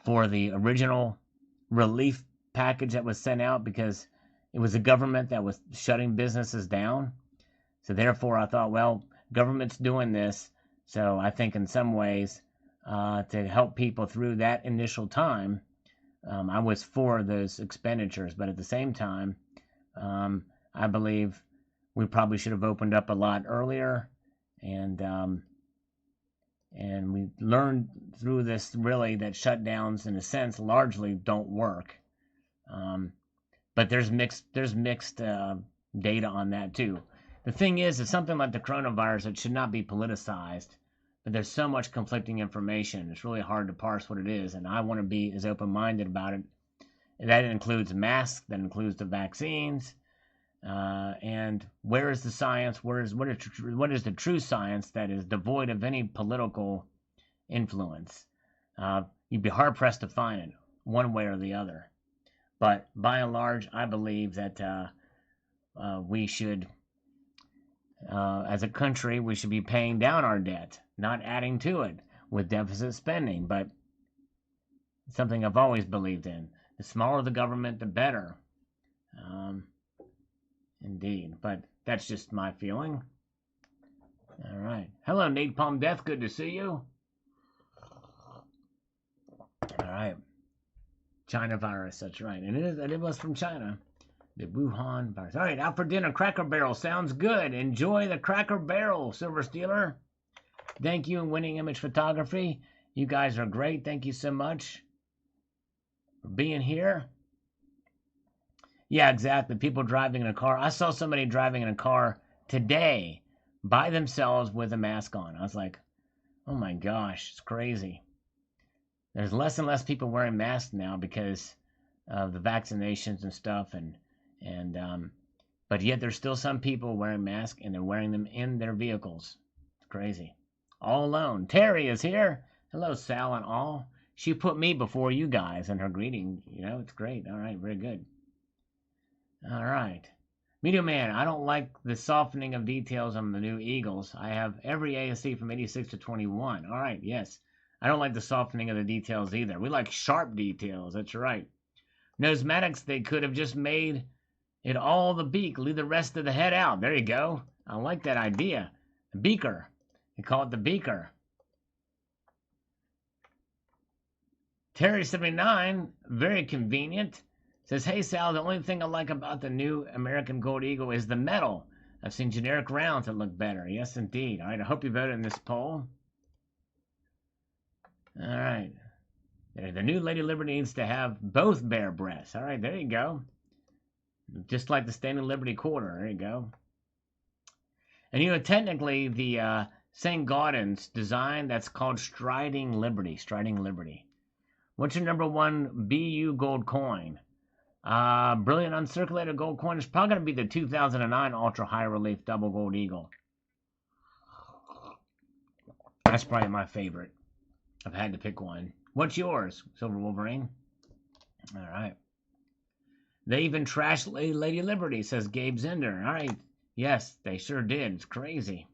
original relief package that was sent out because it was the government that was shutting businesses down. So therefore, I thought, well, government's doing this, so I think in some ways to help people through that initial time, I was for those expenditures. But at the same time, I believe we probably should have opened up a lot earlier, and we learned through this really that shutdowns, in a sense, largely don't work. But there's mixed data on that too. The thing is something like the coronavirus, it should not be politicized. But there's so much conflicting information. It's really hard to parse what it is, and I want to be as open-minded about it. That includes masks, that includes the vaccines, and where is the science? What is the true science that is devoid of any political influence? You'd be hard-pressed to find it, one way or the other. But by and large, I believe that we should, as a country, we should be paying down our debt, not adding to it with deficit spending. But something I've always believed in. The smaller the government, the better. Indeed. But that's just my feeling. All right. Hello, Nate Palm Death. Good to see you. All right. China virus, that's right. And it was from China. The Wuhan virus. All right, out for dinner. Cracker Barrel. Sounds good. Enjoy the Cracker Barrel, Silver Stealer. Thank you, Winning Image Photography. You guys are great. Thank you so much for being here. Yeah, exactly. People driving in a car. I saw somebody driving in a car today by themselves with a mask on. I was like, oh my gosh, it's crazy. There's less and less people wearing masks now because of the vaccinations and stuff, but yet there's still some people wearing masks, and they're wearing them in their vehicles. It's crazy. All alone. Terry is here. Hello, Sal and all. She put me before you guys in her greeting. You know, it's great. All right, very good. All right. Media Man, I don't like the softening of details on the new Eagles. I have every ASC from 86 to 21. All right, yes. I don't like the softening of the details either. We like sharp details. That's right. Nosmatics, they could have just made it all the beak. Leave the rest of the head out. There you go. I like that idea. The beaker. They call it the beaker. Terry79, very convenient. Says, hey, Sal, the only thing I like about the new American Gold Eagle is the metal. I've seen generic rounds that look better. Yes, indeed. All right, I hope you voted in this poll. All right. The new Lady Liberty needs to have both bare breasts. All right, there you go. Just like the Standing Liberty Quarter. There you go. And, you know, technically, the St. Gaudens design that's called Striding Liberty. Striding Liberty. What's your number one BU gold coin? Brilliant uncirculated gold coin is probably going to be the 2009 Ultra High Relief Double Gold Eagle. That's probably my favorite. I've had to pick one. What's yours, Silver Wolverine? All right. They even trashed Lady Liberty, says Gabe Zender. All right. Yes, they sure did. It's crazy.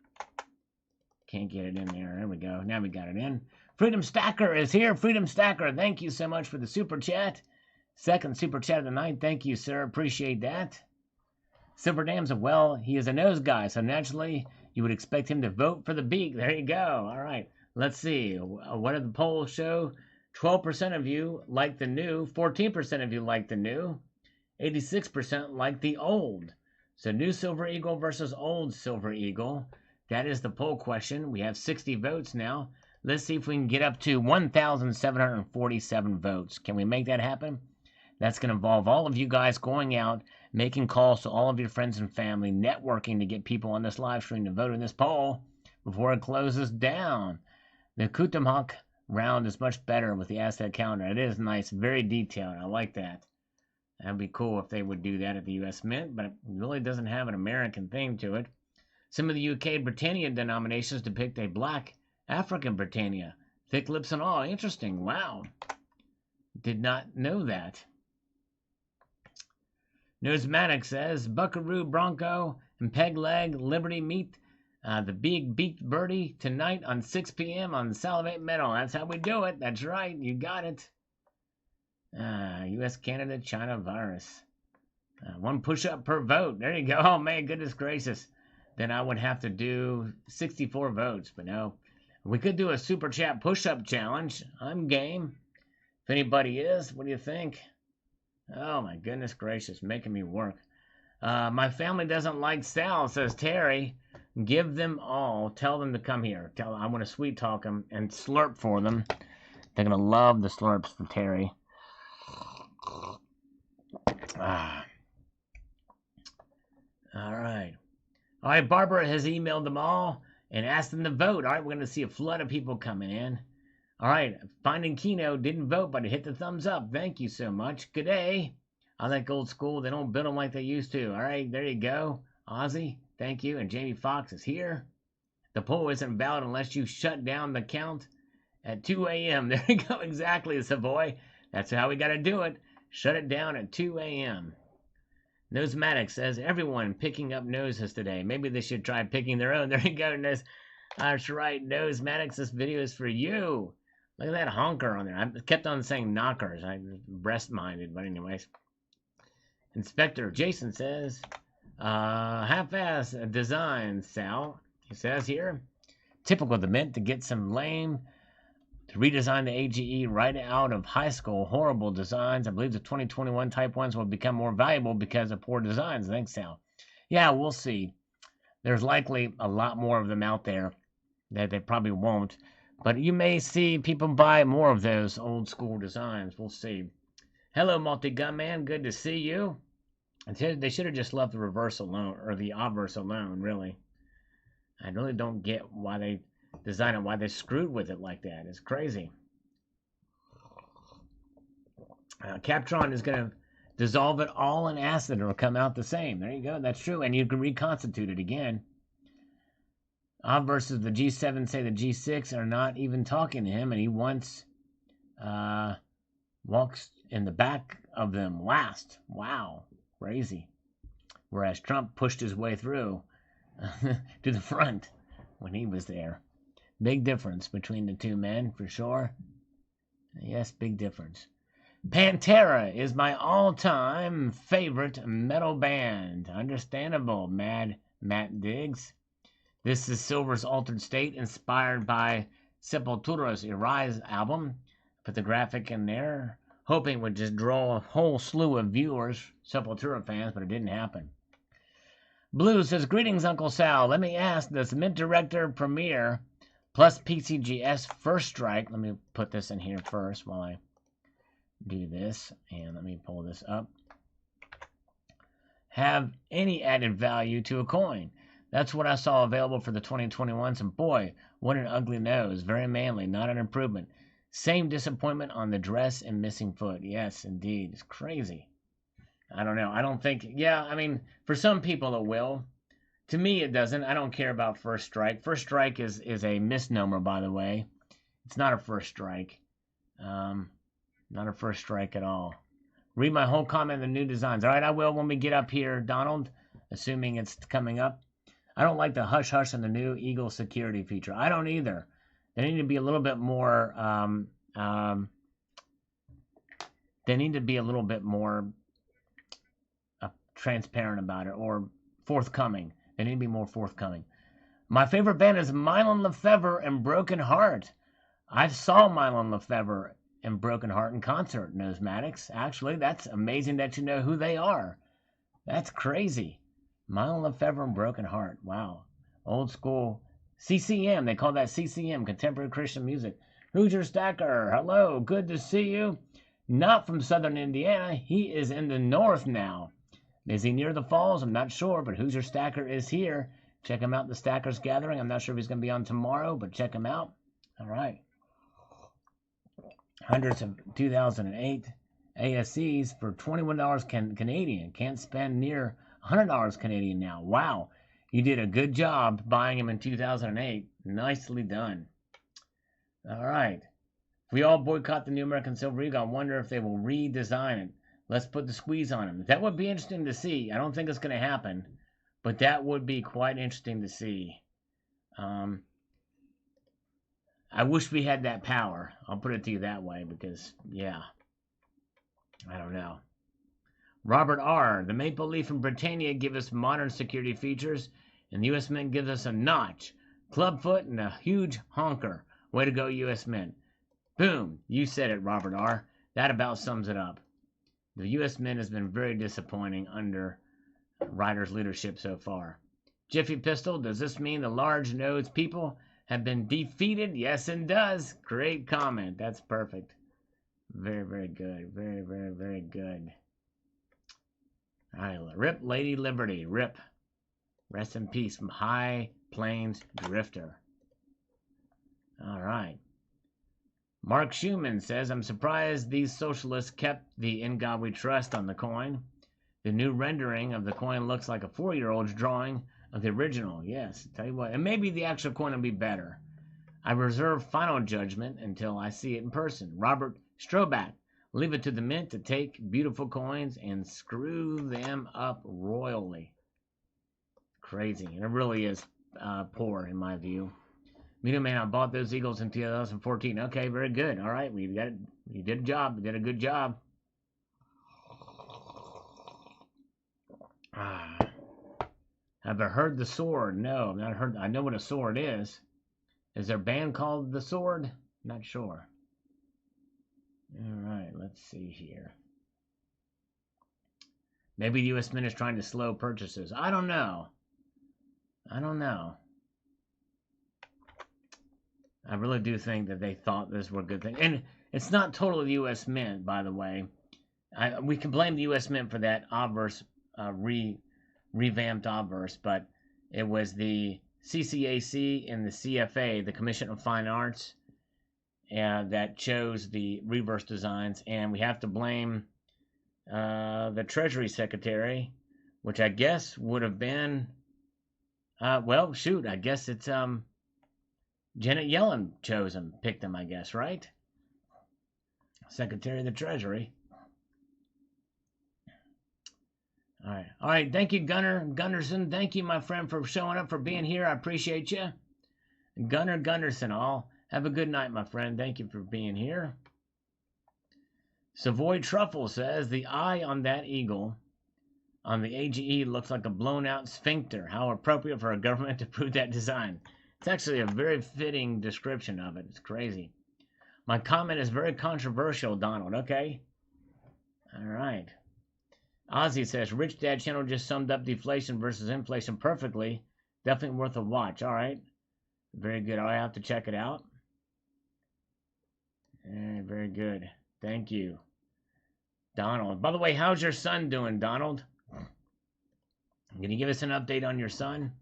Can't get it in there. There we go. Now we got it in. Freedom Stacker is here. Freedom Stacker, thank you so much for the super chat. Second super chat of the night. Thank you, sir. Appreciate that. Silver Damsel, well, he is a nose guy, so naturally you would expect him to vote for the beak. There you go. All right. Let's see. What did the polls show? 12% of you like the new. 14% of you like the new. 86% like the old. So new Silver Eagle versus old Silver Eagle. That is the poll question. We have 60 votes now. Let's see if we can get up to 1,747 votes. Can we make that happen? That's going to involve all of you guys going out, making calls to all of your friends and family, networking to get people on this live stream to vote in this poll before it closes down. The Kutamhawk round is much better with the asset counter. It is nice, very detailed. I like that. That'd be cool if they would do that at the U.S. Mint, but it really doesn't have an American theme to it. Some of the UK Britannia denominations depict a black African Britannia. Thick lips and all. Interesting. Wow. Did not know that. Nosematic says, Buckaroo, Bronco, and Peg Leg Liberty meet the big beaked birdie tonight on 6 p.m. on Salivate Metal. That's how we do it. That's right. You got it. U.S., Canada, China virus. One push-up per vote. There you go. Oh, man, goodness gracious. Then I would have to do 64 votes. But no, we could do a super chat push-up challenge. I'm game. If anybody is, what do you think? Oh, my goodness gracious, making me work. My family doesn't like Sal, says Terry. Give them all. Tell them to come here. I want to sweet talk them and slurp for them. They're going to love the slurps for Terry. All right. All right, Barbara has emailed them all and asked them to vote. All right, we're going to see a flood of people coming in. All right, Finding Keno didn't vote, but it hit the thumbs up. Thank you so much. Good day. I like old school. They don't build them like they used to. All right, there you go. Ozzy, thank you. And Jamie Foxx is here. The poll isn't valid unless you shut down the count at 2 a.m. There you go. Exactly, Savoy. That's how we got to do it. Shut it down at 2 a.m. Nosematic says, everyone picking up noses today. Maybe they should try picking their own. There you go, Nose. That's right, Nosematic. This video is for you. Look at that honker on there. I kept on saying knockers. I'm breast-minded, but anyways. Inspector Jason says, half-ass design, Sal. He says here, typical of the Mint to get some lame to redesign the AGE right out of high school. Horrible designs. I believe the 2021 type ones will become more valuable because of poor designs. Thanks, Sal. Yeah, we'll see. There's likely a lot more of them out there that they probably won't. But you may see people buy more of those old school designs. We'll see. Hello, Multi-Gun Man. Good to see you. They should have just left the reverse alone, or the obverse alone, really. I really don't get why they designed it, why they screwed with it like that. It's crazy. Captron is going to dissolve it all in acid. It'll come out the same. There you go. That's true. And you can reconstitute it again. Versus the G7 say the G6 are not even talking to him, and he once walks in the back of them last. Wow. Crazy. Whereas Trump pushed his way through to the front when he was there. Big difference between the two men, for sure. Yes, big difference. Pantera is my all-time favorite metal band. Understandable, Mad Matt Diggs. This is Silver's Altered State, inspired by Sepultura's Arise album. Put the graphic in there, hoping it would just draw a whole slew of viewers, Sepultura fans, but it didn't happen. Blue says, greetings, Uncle Sal. Let me ask, does Mint Director Premier plus PCGS First Strike, let me put this in here first while I do this, and let me pull this up, have any added value to a coin? That's what I saw available for the 2021s, and boy, what an ugly nose. Very manly, not an improvement. Same disappointment on the dress and missing foot. Yes, indeed. It's crazy. I don't know. I don't think, yeah, I mean, for some people it will. To me, it doesn't. I don't care about first strike. First strike is a misnomer, by the way. It's not a first strike. Not a first strike at all. Read my whole comment on the new designs. All right, I will when we get up here, Donald, assuming it's coming up. I don't like the hush-hush on the new Eagle security feature. I don't either. They need to be a little bit more, transparent about it, or forthcoming. They need to be more forthcoming. My favorite band is Mylon Lefevre and Broken Heart. I saw Mylon Lefevre and Broken Heart in concert, Nosmatics. Actually, that's amazing that you know who they are. That's crazy. Mylon Lefevre and Broken Heart. Wow. Old school CCM. They call that CCM, Contemporary Christian Music. Hoosier Stacker. Hello. Good to see you. Not from southern Indiana. He is in the north now. Is he near the falls? I'm not sure, but Hoosier Stacker is here. Check him out, the Stackers Gathering. I'm not sure if he's going to be on tomorrow, but check him out. All right. Hundreds of 2008 ASCs for $21 Canadian. Can't spend near $100 Canadian now. Wow. You did a good job buying him in 2008. Nicely done. All right. If we all boycott the new American Silver Eagle, I wonder if they will redesign it. Let's put the squeeze on him. That would be interesting to see. I don't think it's going to happen, but that would be quite interesting to see. I wish we had that power. I'll put it to you that way because, yeah, I don't know. Robert R. The Maple Leaf and Britannia give us modern security features, and the U.S. Mint gives us a notch, clubfoot, and a huge honker. Way to go, U.S. Mint. Boom. You said it, Robert R. That about sums it up. The U.S. Mint has been very disappointing under Ryder's leadership so far. Jiffy Pistol, does this mean the large nodes people have been defeated? Yes, it does. Great comment. That's perfect. Very, very good. Very, very, very good. All right, rip Lady Liberty. Rip. Rest in peace from High Plains Drifter. All right. Mark Schumann says, I'm surprised these socialists kept the In God We Trust on the coin. The new rendering of the coin looks like a 4-year-old's drawing of the original. Yes, tell you what. And maybe the actual coin will be better. I reserve final judgment until I see it in person. Robert Stroback, leave it to the mint to take beautiful coins and screw them up royally. Crazy. And it really is poor in my view. Media Man, I bought those Eagles in 2014. Okay, very good. All right, you did a job. You did a good job. Have I heard the sword? No, I've not heard. I know what a sword is. Is there a band called The Sword? Not sure. All right, let's see here. Maybe the U.S. Mint is trying to slow purchases. I don't know. I don't know. I really do think that they thought this were a good thing. And it's not totally the U.S. Mint, by the way. We can blame the U.S. Mint for that obverse, revamped obverse, but it was the CCAC and the CFA, the Commission of Fine Arts, that chose the reverse designs. And we have to blame the Treasury Secretary, which I guess would have been, well, shoot, I guess it's Janet Yellen chose him, picked him, I guess, right? Secretary of the Treasury. All right. Thank you, Gunderson. Thank you, my friend, for showing up, for being here. I appreciate you. Gunderson, all. Have a good night, my friend. Thank you for being here. Savoy Truffle says, the eye on that eagle on the AGE looks like a blown-out sphincter. How appropriate for a government to approve that design. It's actually a very fitting description of it. It's crazy. My comment is very controversial, Donald. Okay? All right. Ozzy says, Rich Dad Channel just summed up deflation versus inflation perfectly. Definitely worth a watch. All right. Very good. I have to check it out. Very good. Thank you, Donald. By the way, how's your son doing, Donald? Can you give us an update on your son?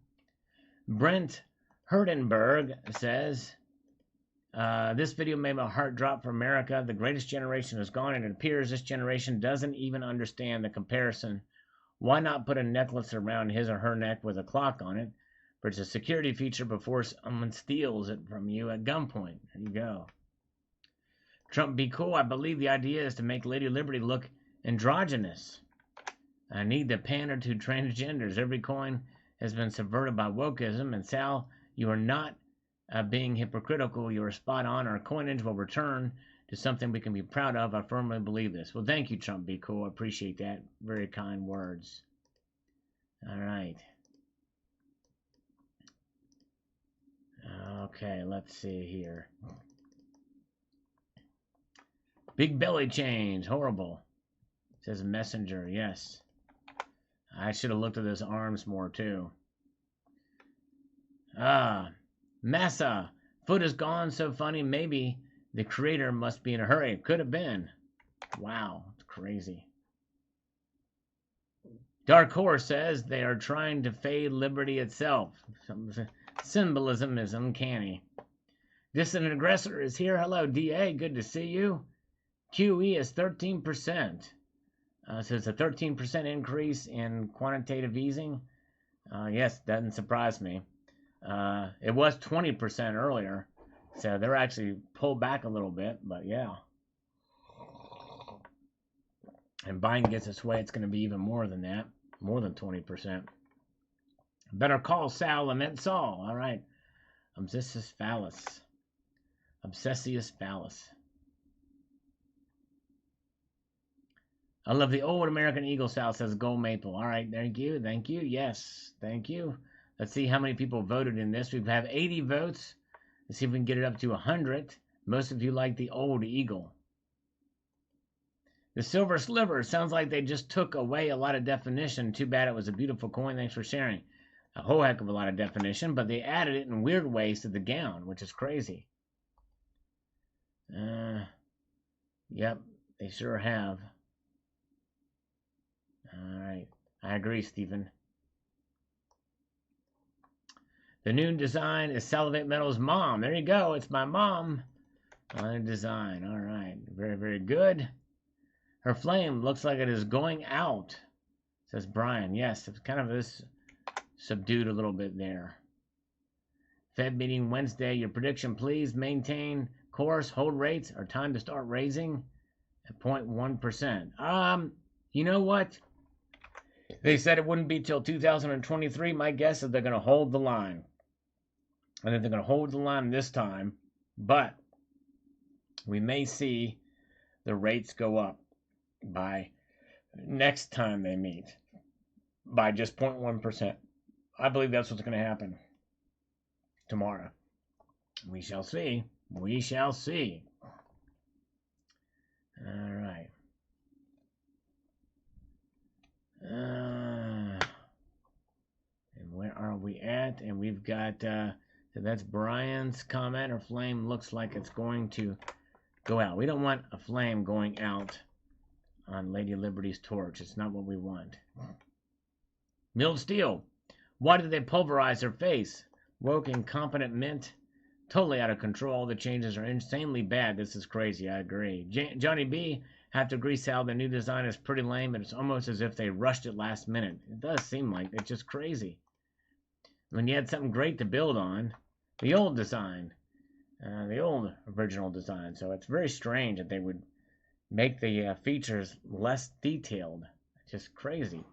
Brent Herdenberg says, this video made my heart drop for America. The greatest generation is gone, and it appears this generation doesn't even understand the comparison. Why not put a necklace around his or her neck with a clock on it? But it's a security feature before someone steals it from you at gunpoint. There you go. Trump be cool. I believe the idea is to make Lady Liberty look androgynous. I need to pander to transgenders. Every coin has been subverted by Wokism. And Sal, you are not being hypocritical. You are spot on. Our coinage will return to something we can be proud of. I firmly believe this. Well, thank you, Trump be cool. I appreciate that. Very kind words. All right. Okay, let's see here. Big belly change. Horrible. Says messenger. Yes. I should have looked at his arms more, too. Massa. Foot is gone. So funny. Maybe the creator must be in a hurry. Could have been. Wow. It's crazy. Dark Horse says they are trying to fade liberty itself. Some symbolism is uncanny. Dissident aggressor is here. Hello, DA. Good to see you. QE is 13%. So it's a 13% increase in quantitative easing. Yes, doesn't surprise me. It was 20% earlier. So they're actually pulled back a little bit, but yeah. And Biden gets its way, it's going to be even more than that. More than 20%. Better call Sal, lament Saul. All right. Obsessius phallus. Obsessius phallus. I love the old American Eagle, Sal says Gold Maple. All right, thank you. Thank you. Yes, thank you. Let's see how many people voted in this. We have 80 votes. Let's see if we can get it up to 100. Most of you like the old Eagle. The Silver Sliver. Sounds like they just took away a lot of definition. Too bad it was a beautiful coin. Thanks for sharing. A whole heck of a lot of definition, but they added it in weird ways to the gown, which is crazy. Yep, they sure have. All right. I agree, Stephen. The new design is Salivate Metal's mom. There you go. It's my mom on a design. All right. Very, very good. Her flame looks like it is going out, says Brian. Yes, it's kind of this subdued a little bit there. Fed meeting Wednesday. Your prediction, please. Maintain course, hold rates, or time to start raising at 0.1%. You know what? They said it wouldn't be till 2023. My guess is they're going to hold the line. I think they're going to hold the line this time, but we may see the rates go up by next time they meet by just 0.1%. I believe that's what's going to happen tomorrow. We shall see. We shall see. All right. And where are we at? And we've got, so that's Brian's comment. Her flame looks like it's going to go out. We don't want a flame going out on Lady Liberty's torch. It's not what we want. Milled steel. Why did they pulverize her face? Woke, incompetent mint. Totally out of control. The changes are insanely bad. This is crazy. I agree. Johnny B. Have to agree, Sal. The new design is pretty lame, but it's almost as if they rushed it last minute. It does seem like it's just crazy. When you had something great to build on, the old design, the old original design. So it's very strange that they would make the features less detailed. It's just crazy.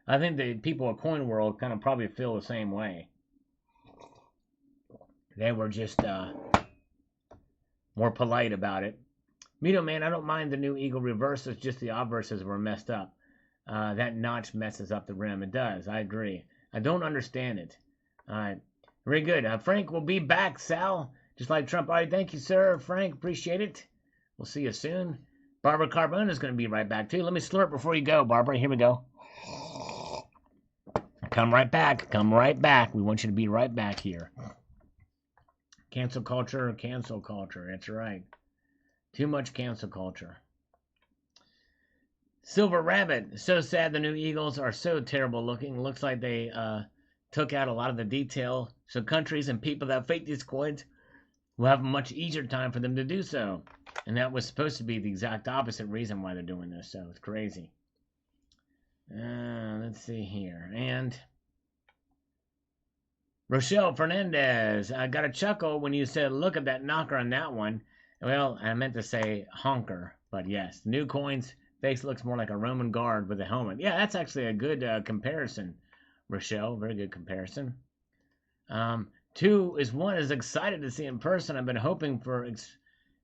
I think the people at Coin World kind of probably feel the same way. They were just more polite about it. Mito, man, I don't mind the new Eagle reverse. It's just the obverses were messed up. That notch messes up the rim. It does. I agree. I don't understand it. All right. Very good. Frank will be back, Sal. Just like Trump. All right. Thank you, sir. Frank, appreciate it. We'll see you soon. Barbara Carbone is going to be right back, too. Let me slurp before you go, Barbara. Here we go. Come right back. Come right back. We want you to be right back here. Cancel culture. Cancel culture. That's right. Too much cancel culture. Silver Rabbit. So sad the new Eagles are so terrible looking. Looks like they took out a lot of the detail, so countries and people that fake these coins will have a much easier time for them to do so. And that was supposed to be the exact opposite reason why they're doing this, so it's crazy. Let's see here. And Rochelle Fernandez, I got a chuckle when you said, look at that knocker on that one. Well, I meant to say honker, but yes, new coins, face looks more like a Roman guard with a helmet. Yeah, that's actually a good comparison, Rochelle. Very good comparison. 2 is 1 is excited to see in person. I've been hoping for,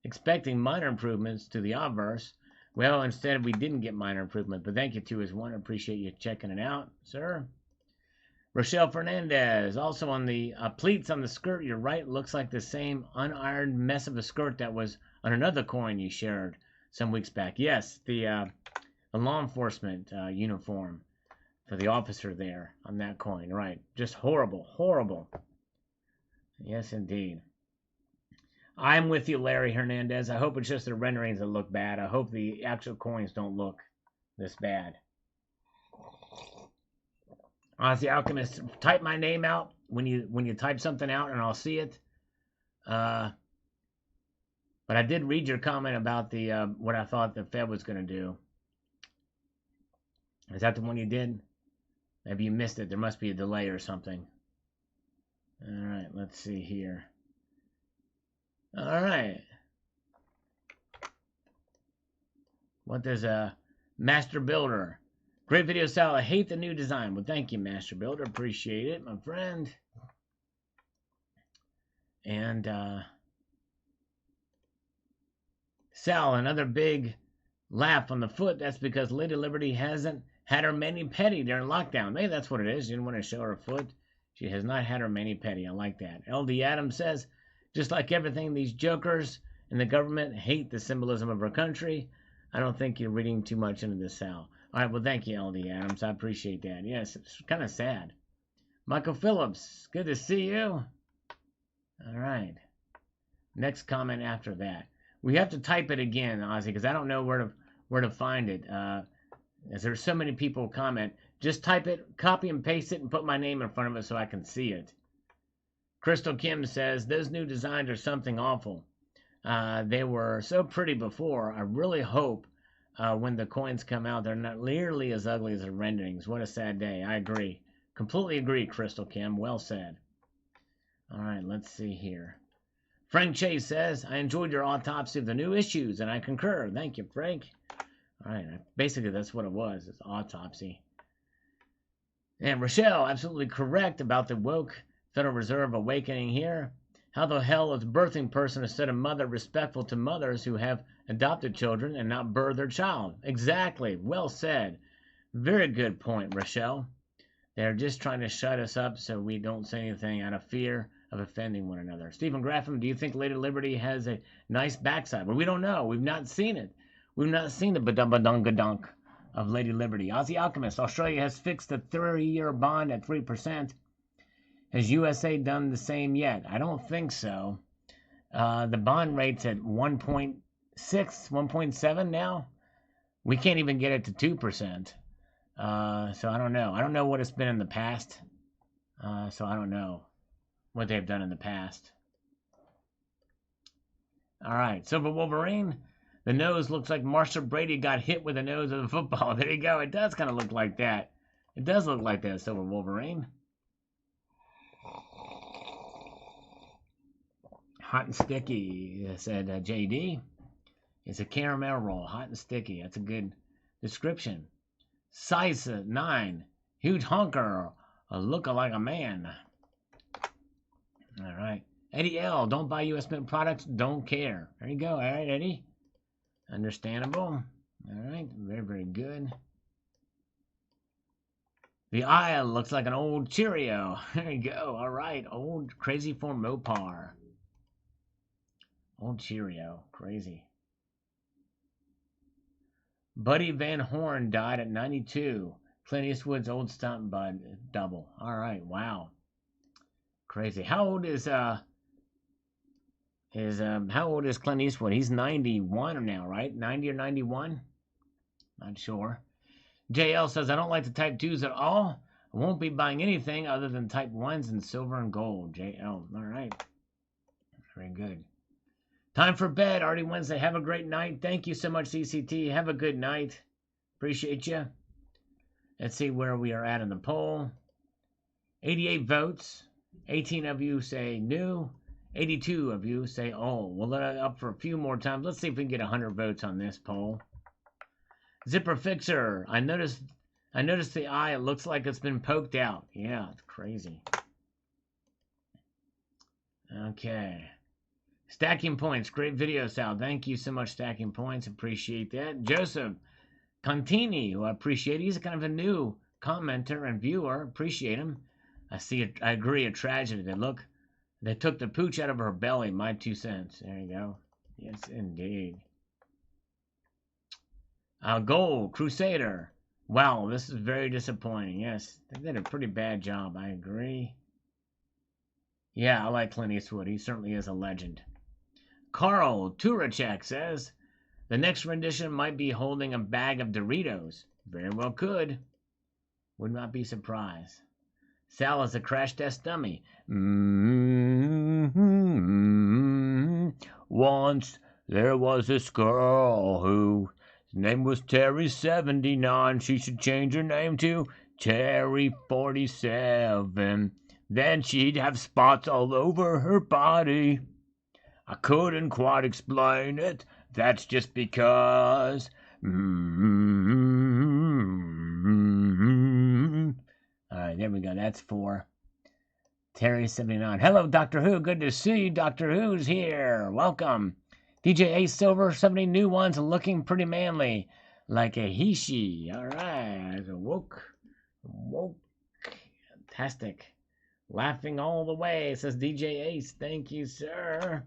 expecting minor improvements to the obverse. Well, instead we didn't get minor improvement, but thank you, 2 is 1. I appreciate you checking it out, sir. Rochelle Fernandez, also on the pleats on the skirt, you're right, looks like the same unironed mess of a skirt that was on another coin you shared some weeks back. Yes, the law enforcement uniform for the officer there on that coin, right. Just horrible, horrible. Yes, indeed. I'm with you, Larry Hernandez. I hope it's just the renderings that look bad. I hope the actual coins don't look this bad. Ozzy Alchemist, type my name out when you type something out, and I'll see it. But I did read your comment about the what I thought the Fed was going to do. Is that the one you did? Maybe you missed it. There must be a delay or something. All right, let's see here. All right. What does a Master Builder? Great video, Sal. I hate the new design. Well, thank you, Master Builder. Appreciate it, my friend. And Sal, another big laugh on the foot. That's because Lady Liberty hasn't had her mani-pedi during lockdown. Maybe that's what it is. She didn't want to show her foot. She has not had her mani-pedi. I like that. LD Adams says, just like everything, these jokers in the government hate the symbolism of our country. I don't think you're reading too much into this, Sal. All right, well, thank you, LD Adams. I appreciate that. Yes, it's kind of sad. Michael Phillips, good to see you. All right. Next comment after that. We have to type it again, Ozzy, because I don't know where to find it. As there's so many people comment. Just type it, copy and paste it, and put my name in front of it so I can see it. Crystal Kim says, those new designs are something awful. They were so pretty before. I really hope when the coins come out, they're not nearly as ugly as the renderings. What a sad day. I agree. Completely agree, Crystal Kim. Well said. All right, let's see here. Frank Chase says, I enjoyed your autopsy of the new issues, and I concur. Thank you, Frank. All right, basically that's what it was. It's autopsy. And Rochelle, absolutely correct about the woke Federal Reserve awakening here. How the hell is a birthing person instead of mother respectful to mothers who have adopted children and not birth their child? Exactly. Well said. Very good point, Rochelle. They're just trying to shut us up so we don't say anything out of fear of offending one another. Stephen Graffam, do you think Lady Liberty has a nice backside? Well, we don't know. We've not seen it. We've not seen the badungadunk of Lady Liberty. Aussie Alchemist, Australia has fixed the 30-year bond at 3%. Has USA done the same yet? I don't think so. The bond rate's at 1.6, 1.7 now. We can't even get it to 2%. So I don't know. I don't know what it's been in the past. So I don't know what they've done in the past. All right, Silver Wolverine. The nose looks like Marcia Brady got hit with the nose of the football. There you go. It does kind of look like that. It does look like that, Silver Wolverine. Hot and sticky, said JD. It's a caramel roll. Hot and sticky. That's a good description. Size 9. Huge honker. Look like a man. All right. Eddie L. Don't buy U.S. Mint products. Don't care. There you go. All right, Eddie. Understandable. All right. Very, very good. The eye looks like an old Cheerio. There you go. All right. Old crazy for Mopar. Old Cheerio. Crazy. Buddy Van Horn died at 92. Clint Eastwood's old stunt bud double. All right. Wow. Crazy. How old is Clint Eastwood? He's 91 now, right? 90 or 91? Not sure. JL says, I don't like to type 2s at all. I won't be buying anything other than type 1s and silver and gold. JL. All right. Very good. Time for bed. Already Wednesday. Have a great night. Thank you so much, CCT. Have a good night. Appreciate you. Let's see where we are at in the poll. 88 votes. 18 of you say new. 82 of you say old. We'll let it up for a few more times. Let's see if we can get 100 votes on this poll. Zipper Fixer. I noticed the eye. It looks like it's been poked out. Yeah, it's crazy. Okay. Stacking Points. Great video, Sal. Thank you so much, Stacking Points. Appreciate that. Joseph Contini, who I appreciate. He's kind of a new commenter and viewer. Appreciate him. I agree, a tragedy. They took the pooch out of her belly. My 2 cents. There you go. Yes, indeed. Gold Crusader. Wow, this is very disappointing. Yes, they did a pretty bad job. I agree. Yeah, I like Clint Eastwood. He certainly is a legend. Carl Turacek says, the next rendition might be holding a bag of Doritos. Very well could. Would not be surprised. Sal is a crash test dummy. Once there was this girl whose name was Terry 79. She should change her name to Terry 47. Then she'd have spots all over her body. I couldn't quite explain it. That's just because. Alright, there we go. That's for Terry 79. Hello, Doctor Who. Good to see you. Doctor Who's here. Welcome. DJ Ace Silver, 70 new ones looking pretty manly. Like a he-she. Alright. Woke. Fantastic. Laughing all the way, says DJ Ace. Thank you, sir.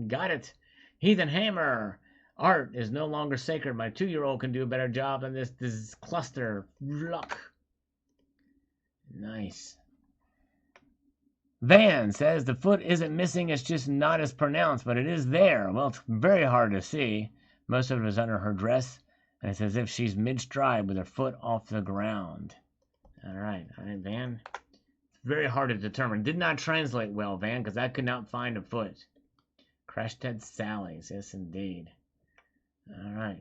Got it. Heathen Hammer. Art is no longer sacred. My 2-year-old can do a better job than this cluster. Luck. Nice. Van says the foot isn't missing, it's just not as pronounced, but it is there. Well, it's very hard to see. Most of it is under her dress, and it's as if she's mid-stride with her foot off the ground. All right, Van. It's very hard to determine. Did not translate well, Van, because I could not find a foot. Crash Test Sally's, yes, indeed. All right.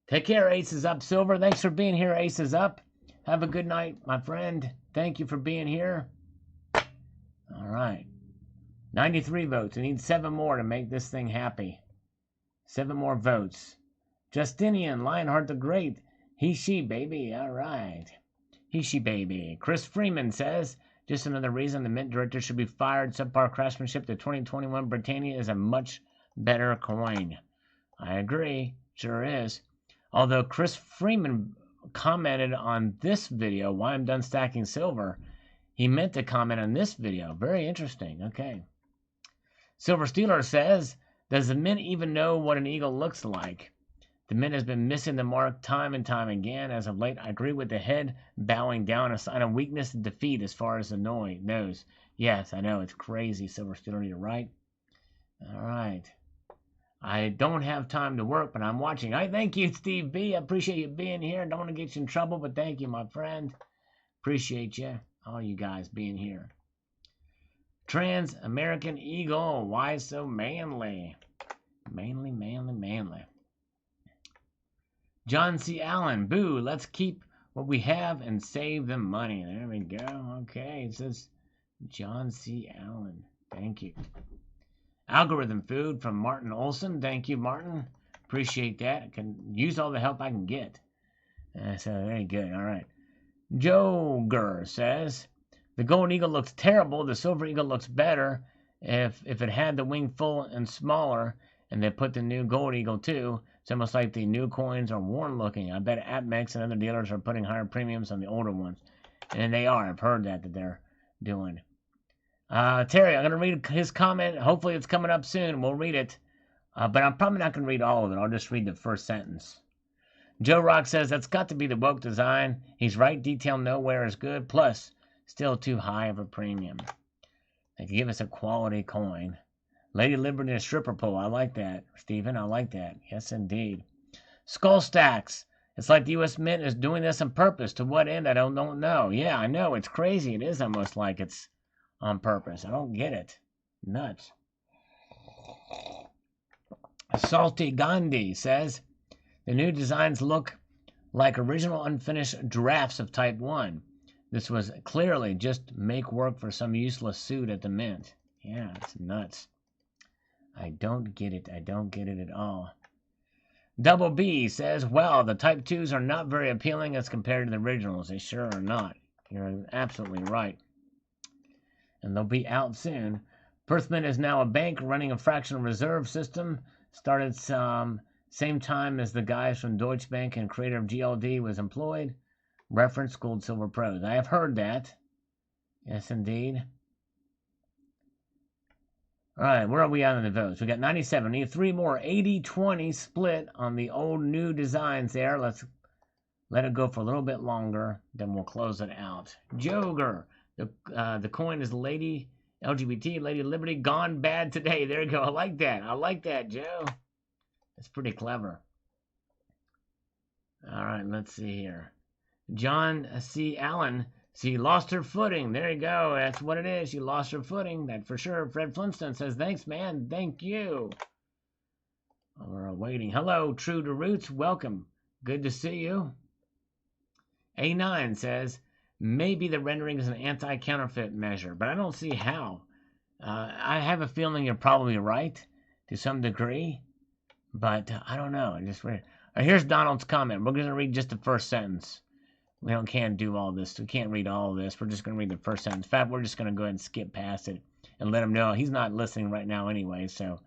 Take care, Aces Up Silver. Thanks for being here, Aces Up. Have a good night, my friend. Thank you for being here. All right. 93 votes. We need 7 more to make this thing happy. 7 more votes. Justinian, Lionheart the Great. He, she, baby. All right. He, she, baby. Chris Freeman says, just another reason the Mint Director should be fired. Subpar craftsmanship. The 2021 Britannia is a much better coin. I agree. Sure is. Although Chris Freeman commented on this video, why I'm done stacking silver, he meant to comment on this video. Very interesting. Okay. Silver Steeler says, does the Mint even know what an eagle looks like? The Mint has been missing the mark time and time again. As of late, I agree with the head bowing down, a sign of weakness and defeat as far as the nose. Yes, I know. It's crazy, Silver Steeler. You're right. All right. I don't have time to work, but I'm watching. I thank you, Steve B. I appreciate you being here. Don't want to get you in trouble, but thank you, my friend. Appreciate you. All you guys being here. Trans-American Eagle. Why so manly? Manly, manly, manly. John C. Allen. Boo. Let's keep what we have and save the money. There we go. Okay. It says John C. Allen. Thank you. Algorithm Food from Martin Olson. Thank you, Martin. Appreciate that. I can use all the help I can get. So very good. All right. Joger says, the gold eagle looks terrible. The silver eagle looks better. If it had the wing full and smaller, and they put the new gold eagle too, it's almost like the new coins are worn looking. I bet AppMex and other dealers are putting higher premiums on the older ones. And they are. I've heard that they're doing. Terry, I'm going to read his comment. Hopefully it's coming up soon. We'll read it. But I'm probably not going to read all of it. I'll just read the first sentence. Joe Rock says, that's got to be the woke design. He's right. Detail nowhere is good. Plus, still too high of a premium. They can give us a quality coin. Lady Liberty and a stripper pole. I like that, Stephen. I like that. Yes, indeed. Skull Stacks. It's like the U.S. Mint is doing this on purpose. To what end? I don't know. Yeah, I know. It's crazy. It is almost like it's on purpose. I don't get it. Nuts. Salty Gandhi says, the new designs look like original unfinished drafts of Type 1. This was clearly just make work for some useless suit at the Mint. Yeah, it's nuts. I don't get it. I don't get it at all. Double B says, well, the Type 2s are not very appealing as compared to the originals. They sure are not. You're absolutely right. And they'll be out soon. Perthman is now a bank running a fractional reserve system. Started same time as the guys from Deutsche Bank and creator of GLD was employed. Reference Gold Silver Pros. I have heard that. Yes, indeed. All right, where are we at in the votes? We got 97. We need 3 more. 80-20 split on the old new designs there. Let's let it go for a little bit longer. Then we'll close it out. Joger. The coin is Lady LGBT, Lady Liberty, gone bad today. There you go. I like that. I like that, Joe. That's pretty clever. All right, let's see here. John C. Allen. She lost her footing. There you go. That's what it is. She lost her footing. That for sure. Fred Flintstone says, thanks, man. Thank you. We're waiting. Hello, True to Roots. Welcome. Good to see you. A9 says, maybe the rendering is an anti-counterfeit measure, but I don't see how. I have a feeling you're probably right to some degree, but I don't know. Just weird. Here's Donald's comment. We're going to read just the first sentence. We can't do all this. We can't read all of this. We're just going to read the first sentence. In fact, we're just going to go ahead and skip past it and let him know he's not listening right now anyway, so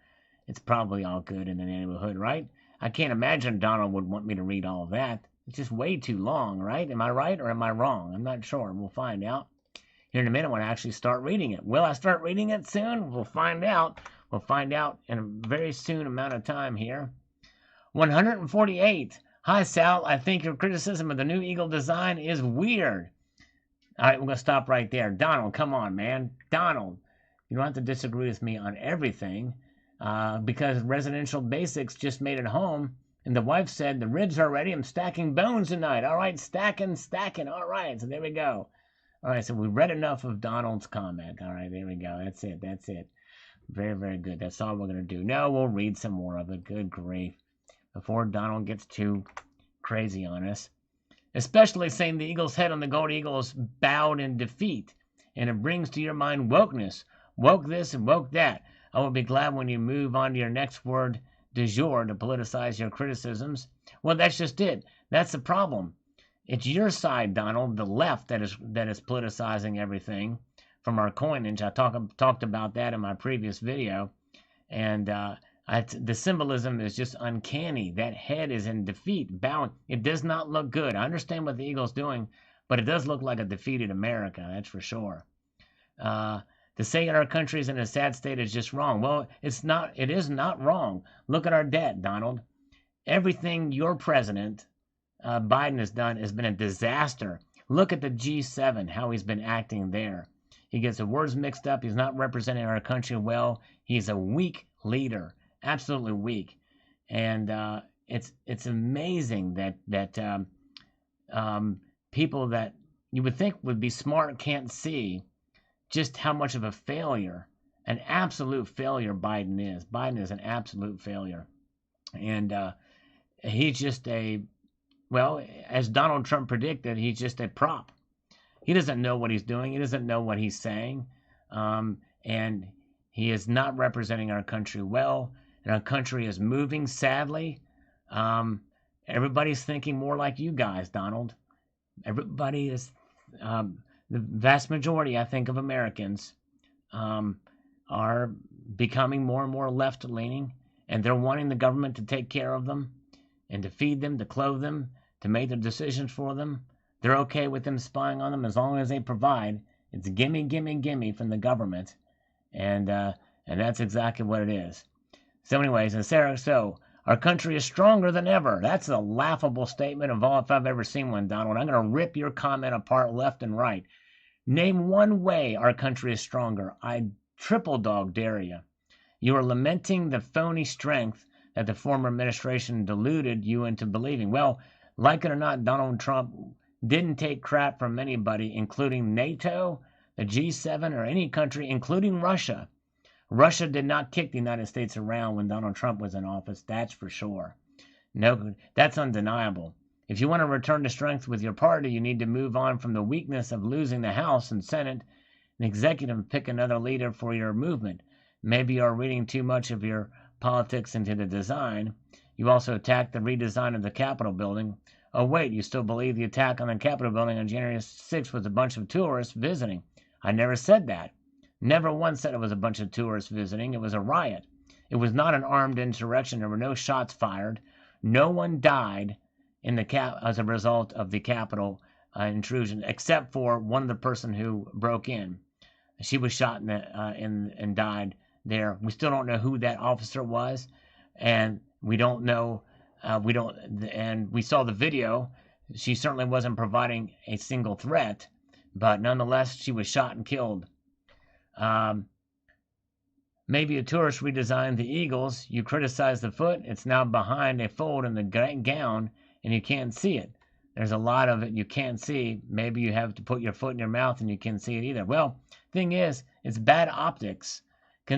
it's probably all good in the neighborhood, right? I can't imagine Donald would want me to read all of that. It's just way too long, right? Am I right or am I wrong? I'm not sure. We'll find out here in a minute when I actually start reading it. Will I start reading it soon? We'll find out. We'll find out in a very soon amount of time here. 148. Hi, Sal. I think your criticism of the new Eagle design is weird. All right, we're going to stop right there. Donald, come on, man. Donald, you don't have to disagree with me on everything because Residential Basics just made it home, and the wife said, the ribs are ready. I'm stacking bones tonight. All right, stacking. All right, so there we go. All right, so we read enough of Donald's comment. All right, there we go. That's it. Very, very good. That's all we're going to do. No, we'll read some more of it. Good grief. Before Donald gets too crazy on us. Especially saying the eagle's head on the gold eagle is bowed in defeat. And it brings to your mind wokeness. Woke this and woke that. I will be glad when you move on to your next word du jour to politicize your criticisms. Well, that's just it. That's the problem. It's your side, Donald, the left, that is politicizing everything from our coinage. I talked about that in my previous video. And the symbolism is just uncanny. That head is in defeat, bowing. It does not look good. I understand what the eagle's doing, but it does look like a defeated America, that's for sure. To say that our country is in a sad state is just wrong. Well, it's not. It is not wrong. Look at our debt, Donald. Everything your president, Biden, has done has been a disaster. Look at the G7, how he's been acting there. He gets the words mixed up. He's not representing our country well. He's a weak leader. Absolutely weak, and it's amazing that people that you would think would be smart can't see just how much of a failure, an absolute failure Biden is. Biden is an absolute failure, and he's just as Donald Trump predicted, he's just a prop. He doesn't know what he's doing. He doesn't know what he's saying, and he is not representing our country well. And our country is moving, sadly. Everybody's thinking more like you guys, Donald. Everybody is, the vast majority, I think, of Americans are becoming more and more left-leaning, and they're wanting the government to take care of them and to feed them, to clothe them, to make their decisions for them. They're okay with them spying on them as long as they provide. It's gimme, gimme, gimme from the government, and that's exactly what it is. So anyways, and Sarah, our country is stronger than ever. That's a laughable statement of all if I've ever seen one, Donald. I'm going to rip your comment apart left and right. Name one way our country is stronger. I triple dog dare you. You are lamenting the phony strength that the former administration deluded you into believing. Well, Like it or not, Donald Trump didn't take crap from anybody, including NATO, the G7, or any country, including Russia. Russia did not kick the United States around when Donald Trump was in office, that's for sure. No, that's undeniable. If you want to return to strength with your party, you need to move on from the weakness of losing the House and Senate and executive and pick another leader for your movement. Maybe you are reading too much of your politics into the design. You also attacked the redesign of the Capitol building. Oh, wait, you still believe the attack on the Capitol building on January 6th was a bunch of tourists visiting? I never said that. Never once said it was a bunch of tourists visiting. It was a riot. It was not an armed insurrection. There were no shots fired. No one died in the as a result of the Capitol intrusion, except for one of the person who broke in. She was shot and died there. We still don't know who that officer was, and we don't know. And we saw the video. She certainly wasn't providing a single threat, but nonetheless, she was shot and killed. Maybe a tourist redesigned the eagles. You criticize the foot. It's now behind a fold in the gown, and you can't see it. There's a lot of it you can't see. Maybe you have to put your foot in your mouth and you can't see it either. Well, thing is, it's bad optics.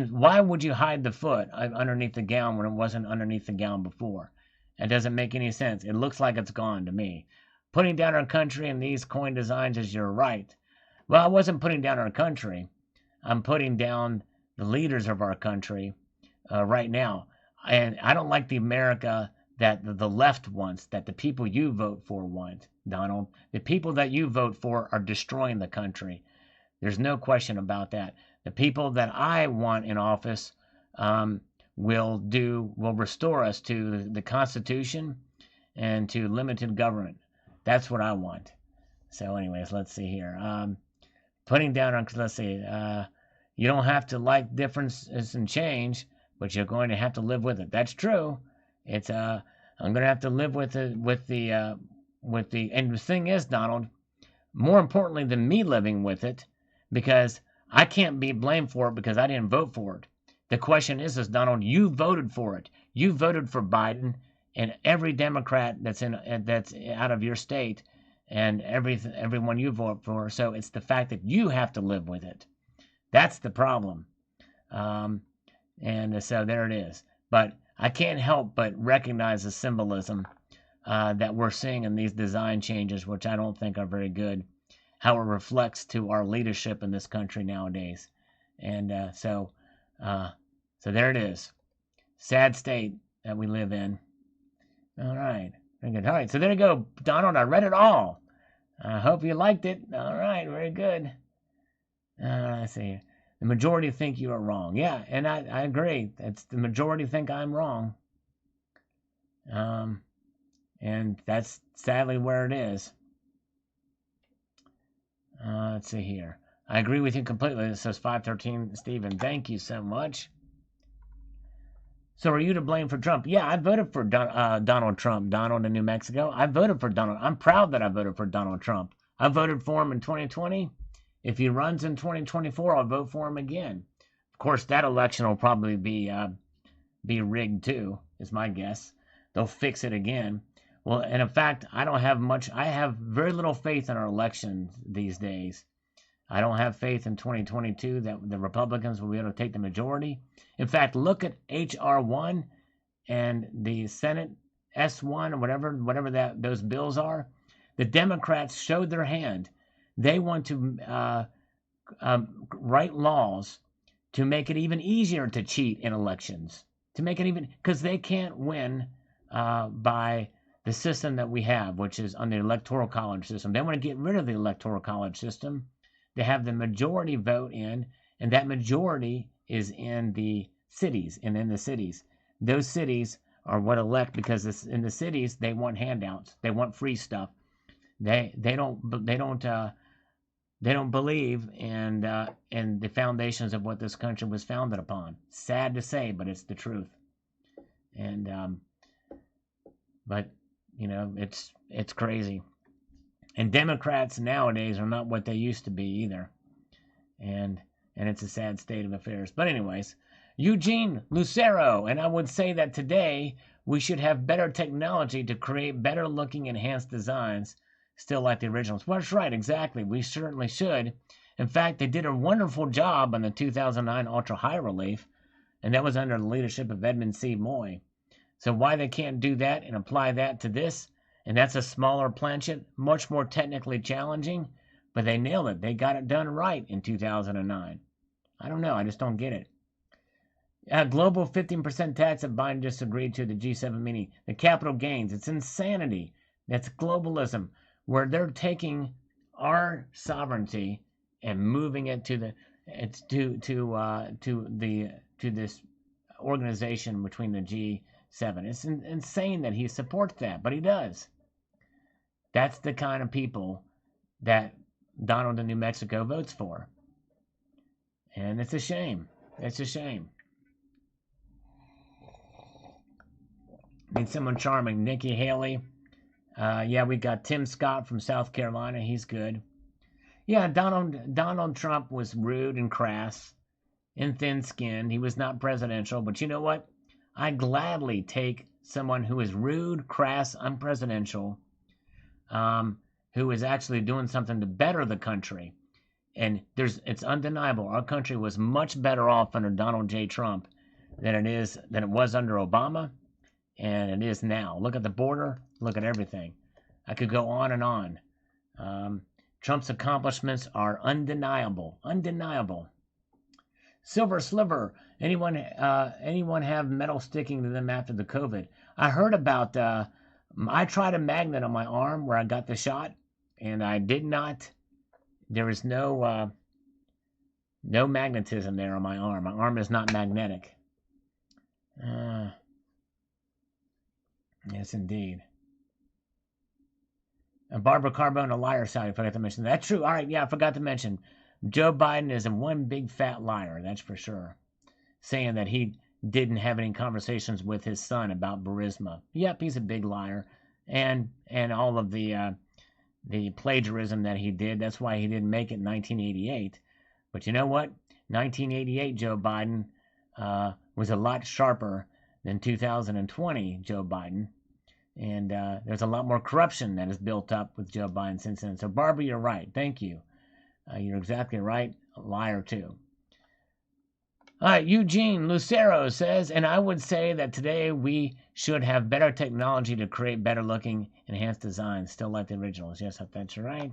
Why would you hide the foot underneath the gown when it wasn't underneath the gown before? It doesn't make any sense. It looks like it's gone to me. Putting down our country and these coin designs is your right. Well, I wasn't putting down our country. I'm putting down the leaders of our country right now. And I don't like the America that the left wants, that the people you vote for want, Donald. The people that you vote for are destroying the country. There's no question about that. The people that I want in office will restore us to the Constitution and to limited government. That's what I want. So anyways, let's see here. Putting down, let's see, you don't have to like differences and change, but you're going to have to live with it. That's true. It's I'm going to have to live with it, and the thing is, Donald, more importantly than me living with it, because I can't be blamed for it because I didn't vote for it. The question is, Donald, you voted for it. You voted for Biden and every Democrat that's out of your state, and everyone you vote for. So it's the fact that you have to live with it. That's the problem. And so there it is. But I can't help but recognize the symbolism that we're seeing in these design changes, which I don't think are very good, how it reflects to our leadership in this country nowadays. And so there it is. Sad state that we live in. All right. Very good. All right. So there you go, Donald. I read it all. I hope you liked it. All right. Very good. Let's see. The majority think you are wrong. Yeah, and I agree. It's the majority think I'm wrong. And that's sadly where it is. Let's see here. I agree with you completely. It says 513 Stephen. Thank you so much. So are you to blame for Trump? Yeah, I voted for Donald Trump, Donald in New Mexico. I voted for Donald. I'm proud that I voted for Donald Trump. I voted for him in 2020. If he runs in 2024, I'll vote for him again. Of course, that election will probably be rigged too, is my guess. They'll fix it again. Well, and in fact, I have very little faith in our elections these days. I don't have faith in 2022 that the Republicans will be able to take the majority. In fact, look at H.R. 1 and the Senate S1 or whatever those bills are. The Democrats showed their hand. They want to write laws to make it even easier to cheat in elections. To make it even, because they can't win by the system that we have, which is on the electoral college system. They want to get rid of the electoral college system. They have the majority vote in, and that majority is in the cities. And in the cities, those cities are what elect, because in the cities they want handouts, they want free stuff. They don't believe in the foundations of what this country was founded upon. Sad to say, but it's the truth. And but you know, it's crazy. And Democrats nowadays are not what they used to be either. And it's a sad state of affairs. But anyways, Eugene Lucero, and I would say that today we should have better technology to create better looking enhanced designs, still like the originals. Well, that's right, exactly. We certainly should. In fact, they did a wonderful job on the 2009 Ultra High Relief, and that was under the leadership of Edmund C. Moy. So why they can't do that and apply that to this, and that's a smaller planchet, much more technically challenging, but they nailed it. They got it done right in 2009. I don't know. I just don't get it. Global 15% tax that Biden just agreed to the G7 meeting. The capital gains. It's insanity. That's globalism, where they're taking our sovereignty and moving it to this organization between the G7. It's insane that he supports that, but he does. That's the kind of people that Donald in New Mexico votes for. And it's a shame. It's a shame. Need someone charming. Nikki Haley. Yeah, we got Tim Scott from South Carolina. He's good. Yeah, Donald Trump was rude and crass and thin-skinned. He was not presidential. But you know what? I gladly take someone who is rude, crass, unpresidential, who is actually doing something to better the country. And it's undeniable. Our country was much better off under Donald J. Trump than it was under Obama, and it is now. Look at the border. Look at everything. I could go on and on. Trump's accomplishments are undeniable. Undeniable. Silver Sliver. Anyone have metal sticking to them after the COVID? I heard about. I tried a magnet on my arm where I got the shot, and I did not. There is no magnetism there on my arm. My arm is not magnetic. Yes, indeed. And Barbara Carbone, a liar, sorry, I forgot to mention. That's true. All right, yeah, I forgot to mention. Joe Biden is a one big fat liar, that's for sure. Saying that he didn't have any conversations with his son about Burisma. Yep, he's a big liar. And all of the plagiarism that he did. That's why he didn't make it in 1988. But you know what? 1988 Joe Biden was a lot sharper than 2020 Joe Biden. And there's a lot more corruption that is built up with Joe Biden since then. So, Barbara, you're right. Thank you. You're exactly right. A liar, too. All right, Eugene Lucero says, and I would say that today we should have better technology to create better-looking, enhanced designs, still like the originals. Yes, that's right.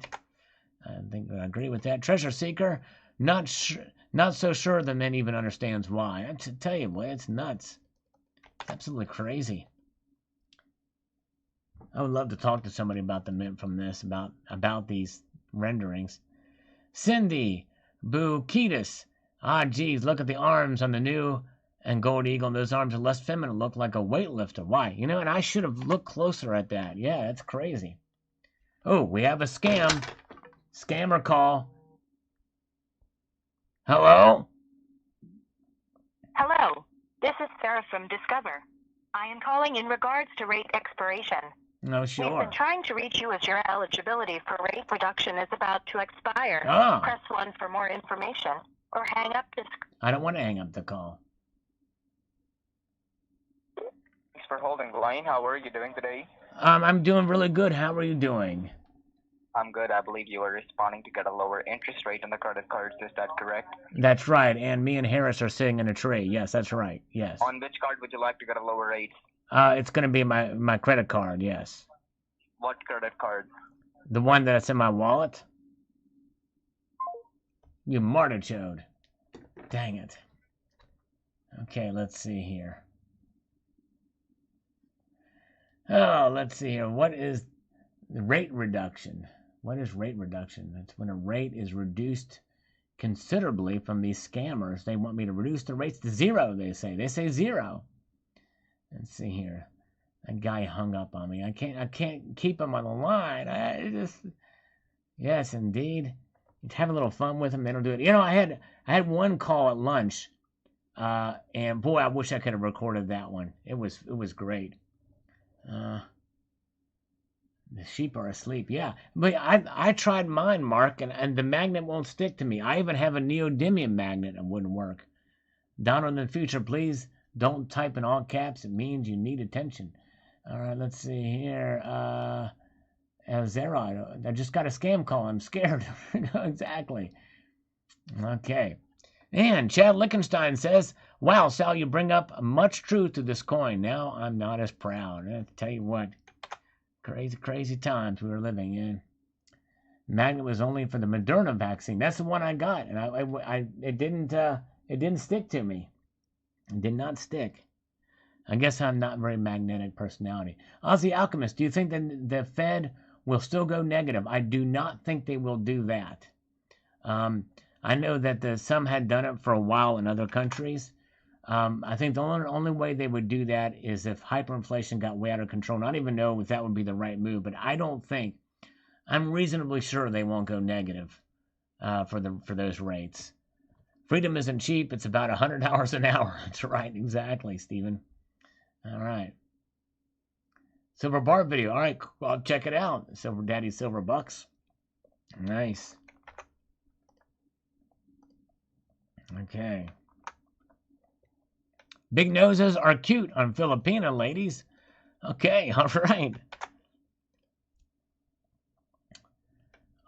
I think I agree with that. Treasure Seeker, not so sure the Mint even understands why. I tell you, boy, it's nuts. It's absolutely crazy. I would love to talk to somebody about the Mint from this, about these renderings. Cindy Bukitis. Ah, geez, look at the arms on the new and Gold Eagle. Those arms are less feminine, look like a weightlifter. Why? You know, and I should have looked closer at that. Yeah, that's crazy. Oh, we have a scam. Scammer call. Hello? Hello, this is Sarah from Discover. I am calling in regards to rate expiration. No, sure. We've been trying to reach you as your eligibility for rate reduction is about to expire. Oh. Press 1 for more information, or hang up this. I don't want to hang up the call. Thanks for holding the line. How are you doing today? I'm doing really good. How are you doing? I'm good. I believe you were responding to get a lower interest rate on the credit cards. Is that correct? That's right. And me and Harris are sitting in a tree. Yes, that's right. Yes. On which card would you like to get a lower rate? It's going to be my credit card, yes. What credit card? The one that's in my wallet? You martichode. Dang it. Okay, let's see here. Oh, let's see here. What is the rate reduction? What is rate reduction? That's when a rate is reduced considerably from these scammers. They want me to reduce the rates to zero, they say. They say zero. Let's see here. That guy hung up on me. I can't keep him on the line. Yes, indeed. You have a little fun with him, they don't do it. You know, I had one call at lunch, and boy, I wish I could have recorded that one. It was great. The sheep are asleep. Yeah, but I tried mine, Mark, and the magnet won't stick to me. I even have a neodymium magnet. It wouldn't work. Donald, in the future, please don't type in all caps. It means you need attention. All right, let's see here. Zero, I just got a scam call. I'm scared. Exactly. Okay. And Chad Lichtenstein says, wow, Sal, you bring up much truth to this coin. Now I'm not as proud. I tell you what, crazy, crazy times we were living in. Magnet was only for the Moderna vaccine. That's the one I got, and it didn't stick to me. It did not stick. I guess I'm not a very magnetic personality. Aussie Alchemist, do you think that the Fed will still go negative? I do not think they will do that. I know that some had done it for a while in other countries. I think the only way they would do that is if hyperinflation got way out of control. I don't even know if that would be the right move, but I don't think. I'm reasonably sure they won't go negative for those rates. Freedom isn't cheap. It's about $100 an hour. That's right, exactly, Stephen. All right. Silver bar video. All right, I'll check it out. Silver Daddy Silver Bucks. Nice. Okay. Big noses are cute on Filipina, ladies. Okay, all right.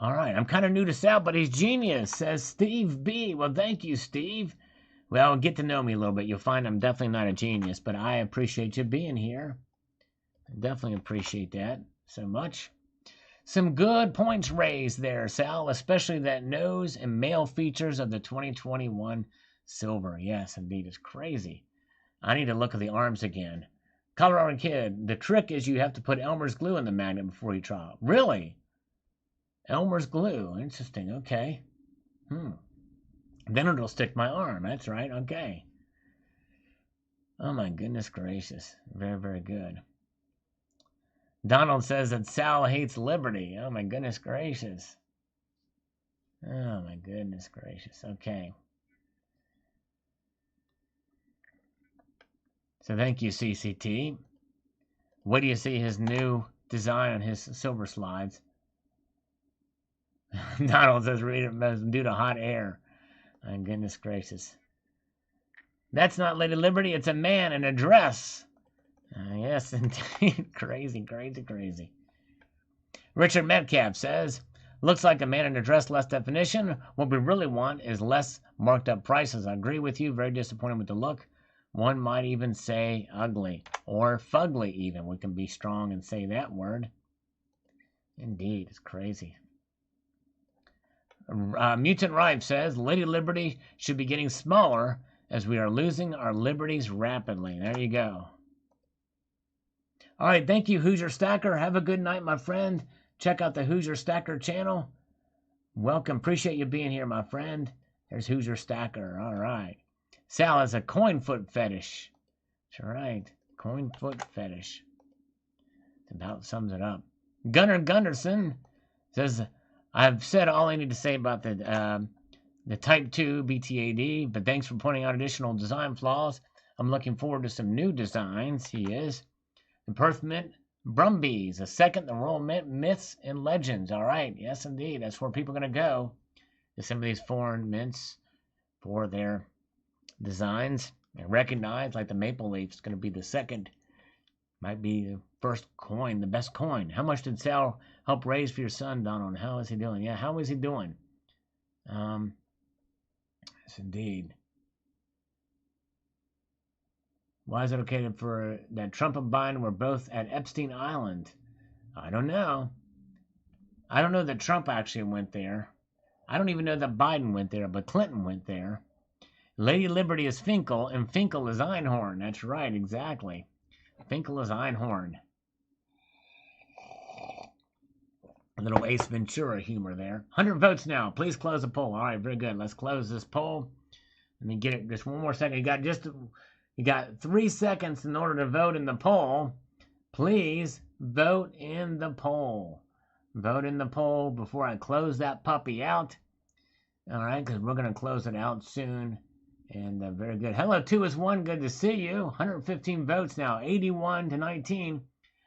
All right, I'm kind of new to Sal, but he's genius, says Steve B. Well, thank you, Steve. Well, get to know me a little bit. You'll find I'm definitely not a genius, but I appreciate you being here. I definitely appreciate that so much. Some good points raised there, Sal, especially that nose and male features of the 2021 silver. Yes, indeed, it's crazy. I need to look at the arms again. Colorado Kid, the trick is you have to put Elmer's glue in the magnet before you try. Really? Elmer's glue. Interesting. Okay. Then it'll stick my arm. That's right. Okay. Oh, my goodness gracious. Very, very good. Donald says that Sal hates liberty. Oh, my goodness gracious. Oh, my goodness gracious. Okay. So thank you, CCT. What do you see his new design on his silver slides? Donald says, read it due to hot air. My goodness gracious. That's not Lady Liberty. It's a man in a dress. Yes, indeed. Crazy, crazy, crazy. Richard Metcalf says, looks like a man in a dress, less definition. What we really want is less marked up prices. I agree with you. Very disappointed with the look. One might even say ugly or fugly even. We can be strong and say that word. Indeed, it's crazy. Mutant Rife says, Lady Liberty should be getting smaller as we are losing our liberties rapidly. There you go. All right, thank you, Hoosier Stacker. Have a good night, my friend. Check out the Hoosier Stacker channel. Welcome. Appreciate you being here, my friend. There's Hoosier Stacker. All right. Sal has a coin foot fetish. That's right. Coin foot fetish. It about sums it up. Gunnar Gunderson says, I've said all I need to say about the Type 2 BTAD, but thanks for pointing out additional design flaws. I'm looking forward to some new designs. He is. The Perth Mint Brumbies, a second, the Royal Mint Myths and Legends. All right, yes, indeed. That's where people are going to go to some of these foreign mints for their designs. And recognize, like the Maple Leaf, is going to be the second. Might be the first coin, the best coin. How much did Sal help raise for your son, Donald? How is he doing? Yeah, how is he doing? Yes, indeed. Why is it okay for that Trump and Biden were both at Epstein Island? I don't know. I don't know that Trump actually went there. I don't even know that Biden went there, but Clinton went there. Lady Liberty is Finkel, and Finkel is Einhorn. That's right, exactly. Finkel is Einhorn. A little Ace Ventura humor there. 100 votes now. Please close the poll. All right, very good. Let's close this poll. Let me get it just one more second. You got 3 seconds in order to vote in the poll. Please vote in the poll. Vote in the poll before I close that puppy out. All right, because we're going to close it out soon. And very good. Hello, 2 is 1. Good to see you. 115 votes now. 81 to 19.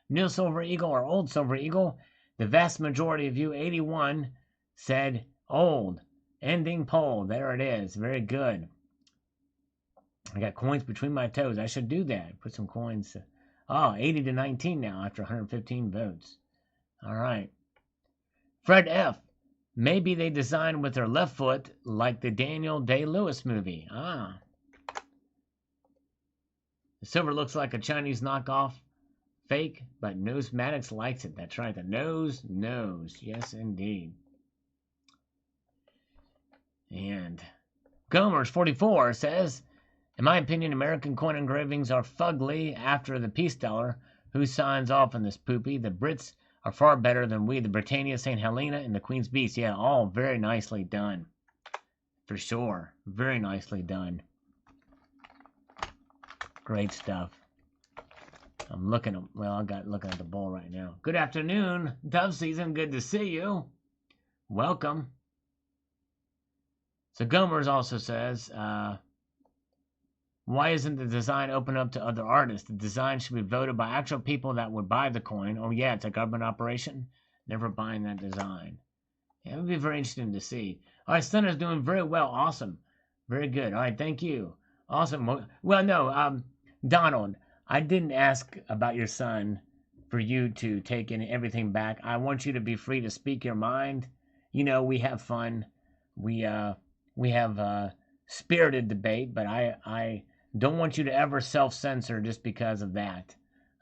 New Silver Eagle or Old Silver Eagle. The vast majority of you, 81, said old. Ending poll. There it is. Very good. I got coins between my toes. I should do that. Put some coins. Oh, 80 to 19 now after 115 votes. All right. Fred F. Maybe they designed with their left foot like the Daniel Day-Lewis movie. Ah. The silver looks like a Chinese knockoff. Fake, but Nosematics likes it. That's right. The nose knows. Yes, indeed. And Gomers44 says, in my opinion, American coin engravings are fugly after the peace dollar. Who signs off on this poopy? The Brits are far better than we. The Britannia, St. Helena, and the Queen's Beast. Yeah, all very nicely done. For sure. Very nicely done. Great stuff. I'm looking at, well, I got looking at the bowl right now. Good afternoon, Dove Season. Good to see you. Welcome. So Gomers also says, why isn't the design open up to other artists? The design should be voted by actual people that would buy the coin. Oh yeah, it's a government operation. Never buying that design. Yeah, it would be very interesting to see. All right, Stunner's doing very well. Awesome. Very good. All right, thank you. Awesome. Well, no, Donald, I didn't ask about your son for you to take everything back. I want you to be free to speak your mind. You know, we have fun. We have spirited debate, but I don't want you to ever self-censor just because of that.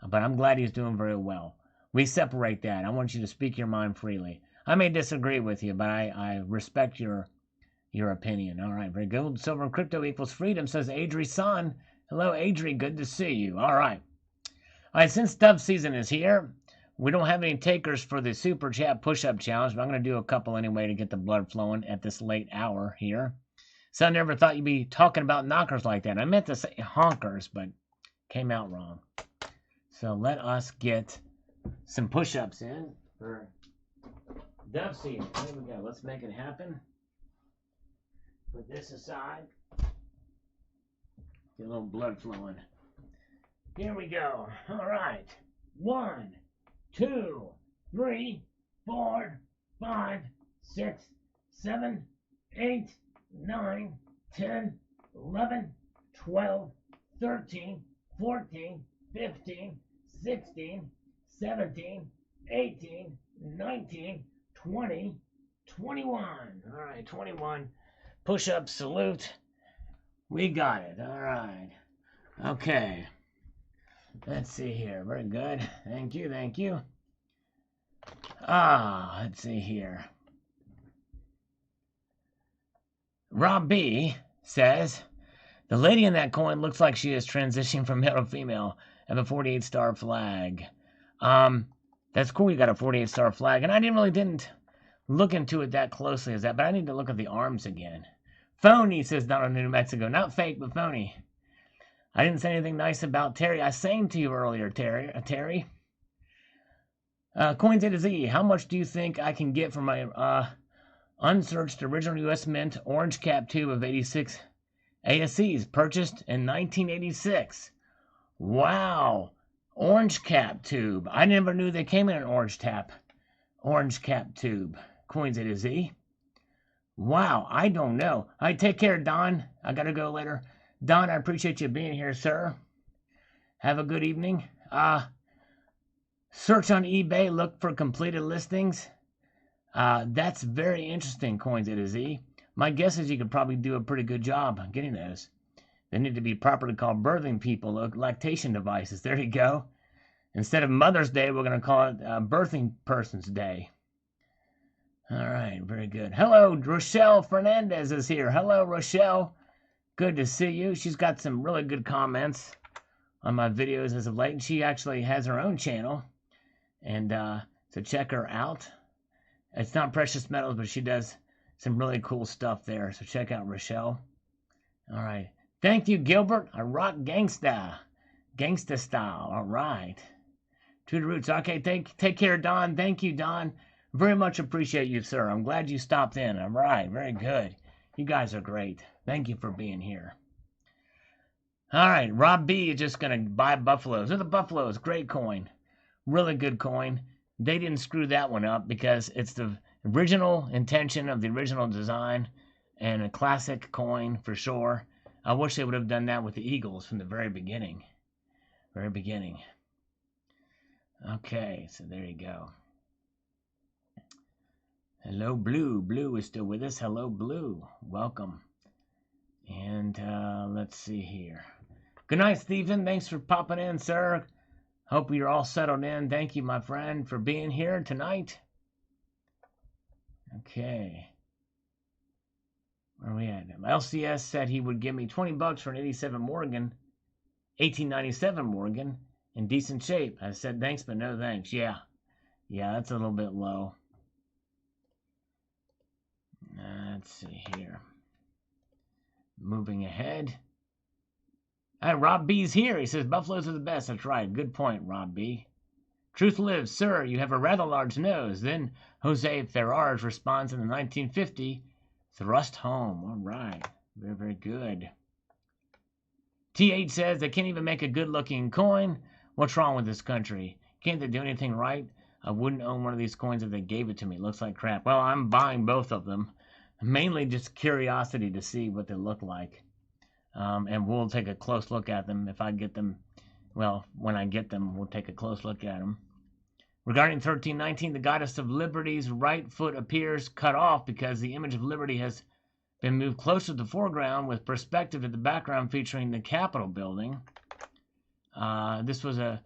But I'm glad he's doing very well. We separate that. I want you to speak your mind freely. I may disagree with you, but I respect your opinion. All right, very good. Silver and crypto equals freedom, says Adri Son. Hello, Adri. Good to see you. All right. All right, since Dove Season is here, we don't have any takers for the Super Chat Push-Up Challenge, but I'm going to do a couple anyway to get the blood flowing at this late hour here. So I never thought you'd be talking about knockers like that. I meant to say honkers, but came out wrong. So let us get some push-ups in for Dove Season. There we go. Let's make it happen. Put this aside. Get a little blood flowing. Here we go. All right. 1, 2, 3, 4, 5, 6, 7, 8, 9, 10, 11, 12, 13, 14, 15, 16, 17, 18, 19, 20, 21. All right, 21. Push-up salute. We got it. All right. Okay. Let's see here. Very good. Thank you. Thank you. Let's see here. Rob B says, the lady in that coin looks like she is transitioning from male to female and a 48-star flag. That's cool. You got a 48-star flag. And I didn't look into it that closely as that, but I need to look at the arms again. Phony, says Donald New Mexico. Not fake, but phony. I didn't say anything nice about Terry. I sang to you earlier, Terry. Coins A to Z. How much do you think I can get for my unsearched original U.S. Mint orange cap tube of 86 ASCs purchased in 1986? Wow. Orange cap tube. I never knew they came in an orange cap tube. Coins A to Z. Wow, I don't know. All right, take care, Don. I gotta go later. Don, I appreciate you being here, sir. Have a good evening. Search on eBay, look for completed listings. That's very interesting, Coins A to Z. My guess is you could probably do a pretty good job getting those. They need to be properly called birthing people, lactation devices. There you go. Instead of Mother's Day, we're going to call it Birthing Person's Day. All right, very good. Hello, Rochelle Fernandez is here. Hello, Rochelle. Good to see you. She's got some really good comments on my videos as of late, and she actually has her own channel. And so check her out. It's not precious metals, but she does some really cool stuff there. So check out Rochelle. All right. Thank you, Gilbert. I rock gangsta style. All right. To the roots. Okay, take care, Don. Thank you, Don. Very much appreciate you, sir. I'm glad you stopped in. All right, very good. You guys are great. Thank you for being here. All right, Rob B is just going to buy Buffaloes. They're the Buffaloes. Great coin. Really good coin. They didn't screw that one up because it's the original intention of the original design and a classic coin for sure. I wish they would have done that with the Eagles from the very beginning. Very beginning. Okay, so there you go. Hello, Blue. Blue is still with us. Hello, Blue. Welcome. And let's see here. Good night, Stephen. Thanks for popping in, sir. Hope you're all settled in. Thank you, my friend, for being here tonight. Okay. Where are we at? LCS said he would give me $20 for an 87 Morgan, 1897 Morgan, in decent shape. I said thanks, but no thanks. Yeah, that's a little bit low. Let's see here. Moving ahead. Rob B's here. He says Buffaloes are the best. That's right. Good point, Rob B. Truth lives, sir. You have a rather large nose. Then Jose Ferrar's response in the 1950 thrust home. All right. Very, very good. T8 says they can't even make a good-looking coin. What's wrong with this country? Can't they do anything right? I wouldn't own one of these coins if they gave it to me. It looks like crap. Well, I'm buying both of them. Mainly just curiosity to see what they look like. And we'll take a close look at them if I get them. Well, when I get them, we'll take a close look at them. Regarding 1319, the goddess of liberty's right foot appears cut off because the image of liberty has been moved closer to the foreground with perspective to the background featuring the Capitol building. This was a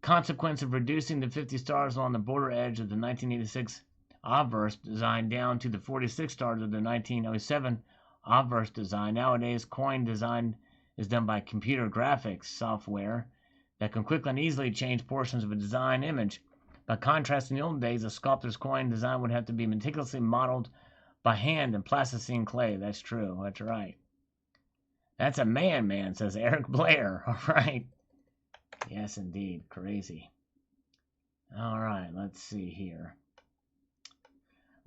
consequence of reducing the 50 stars along the border edge of the 1986 obverse design down to the 46 stars of the 1907 obverse design. Nowadays, coin design is done by computer graphics software that can quickly and easily change portions of a design image. By contrast, in the old days, a sculptor's coin design would have to be meticulously modeled by hand in plasticine clay. That's true. That's right. That's a man, says Eric Blair. All right. Yes, indeed. Crazy. All right. Let's see here.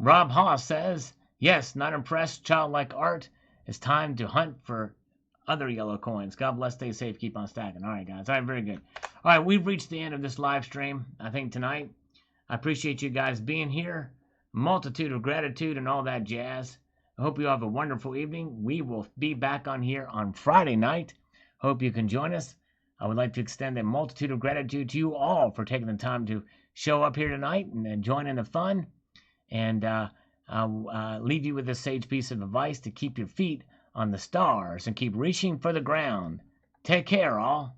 Rob Haas says, yes, not impressed. Childlike art. It's time to hunt for other yellow coins. God bless. Stay safe. Keep on stacking. All right, guys. All right, very good. All right, we've reached the end of this live stream, I think, tonight. I appreciate you guys being here. Multitude of gratitude and all that jazz. I hope you have a wonderful evening. We will be back on here on Friday night. Hope you can join us. I would like to extend a multitude of gratitude to you all for taking the time to show up here tonight and join in the fun. And I'll leave you with this sage piece of advice to keep your feet on the stars and keep reaching for the ground. Take care, all.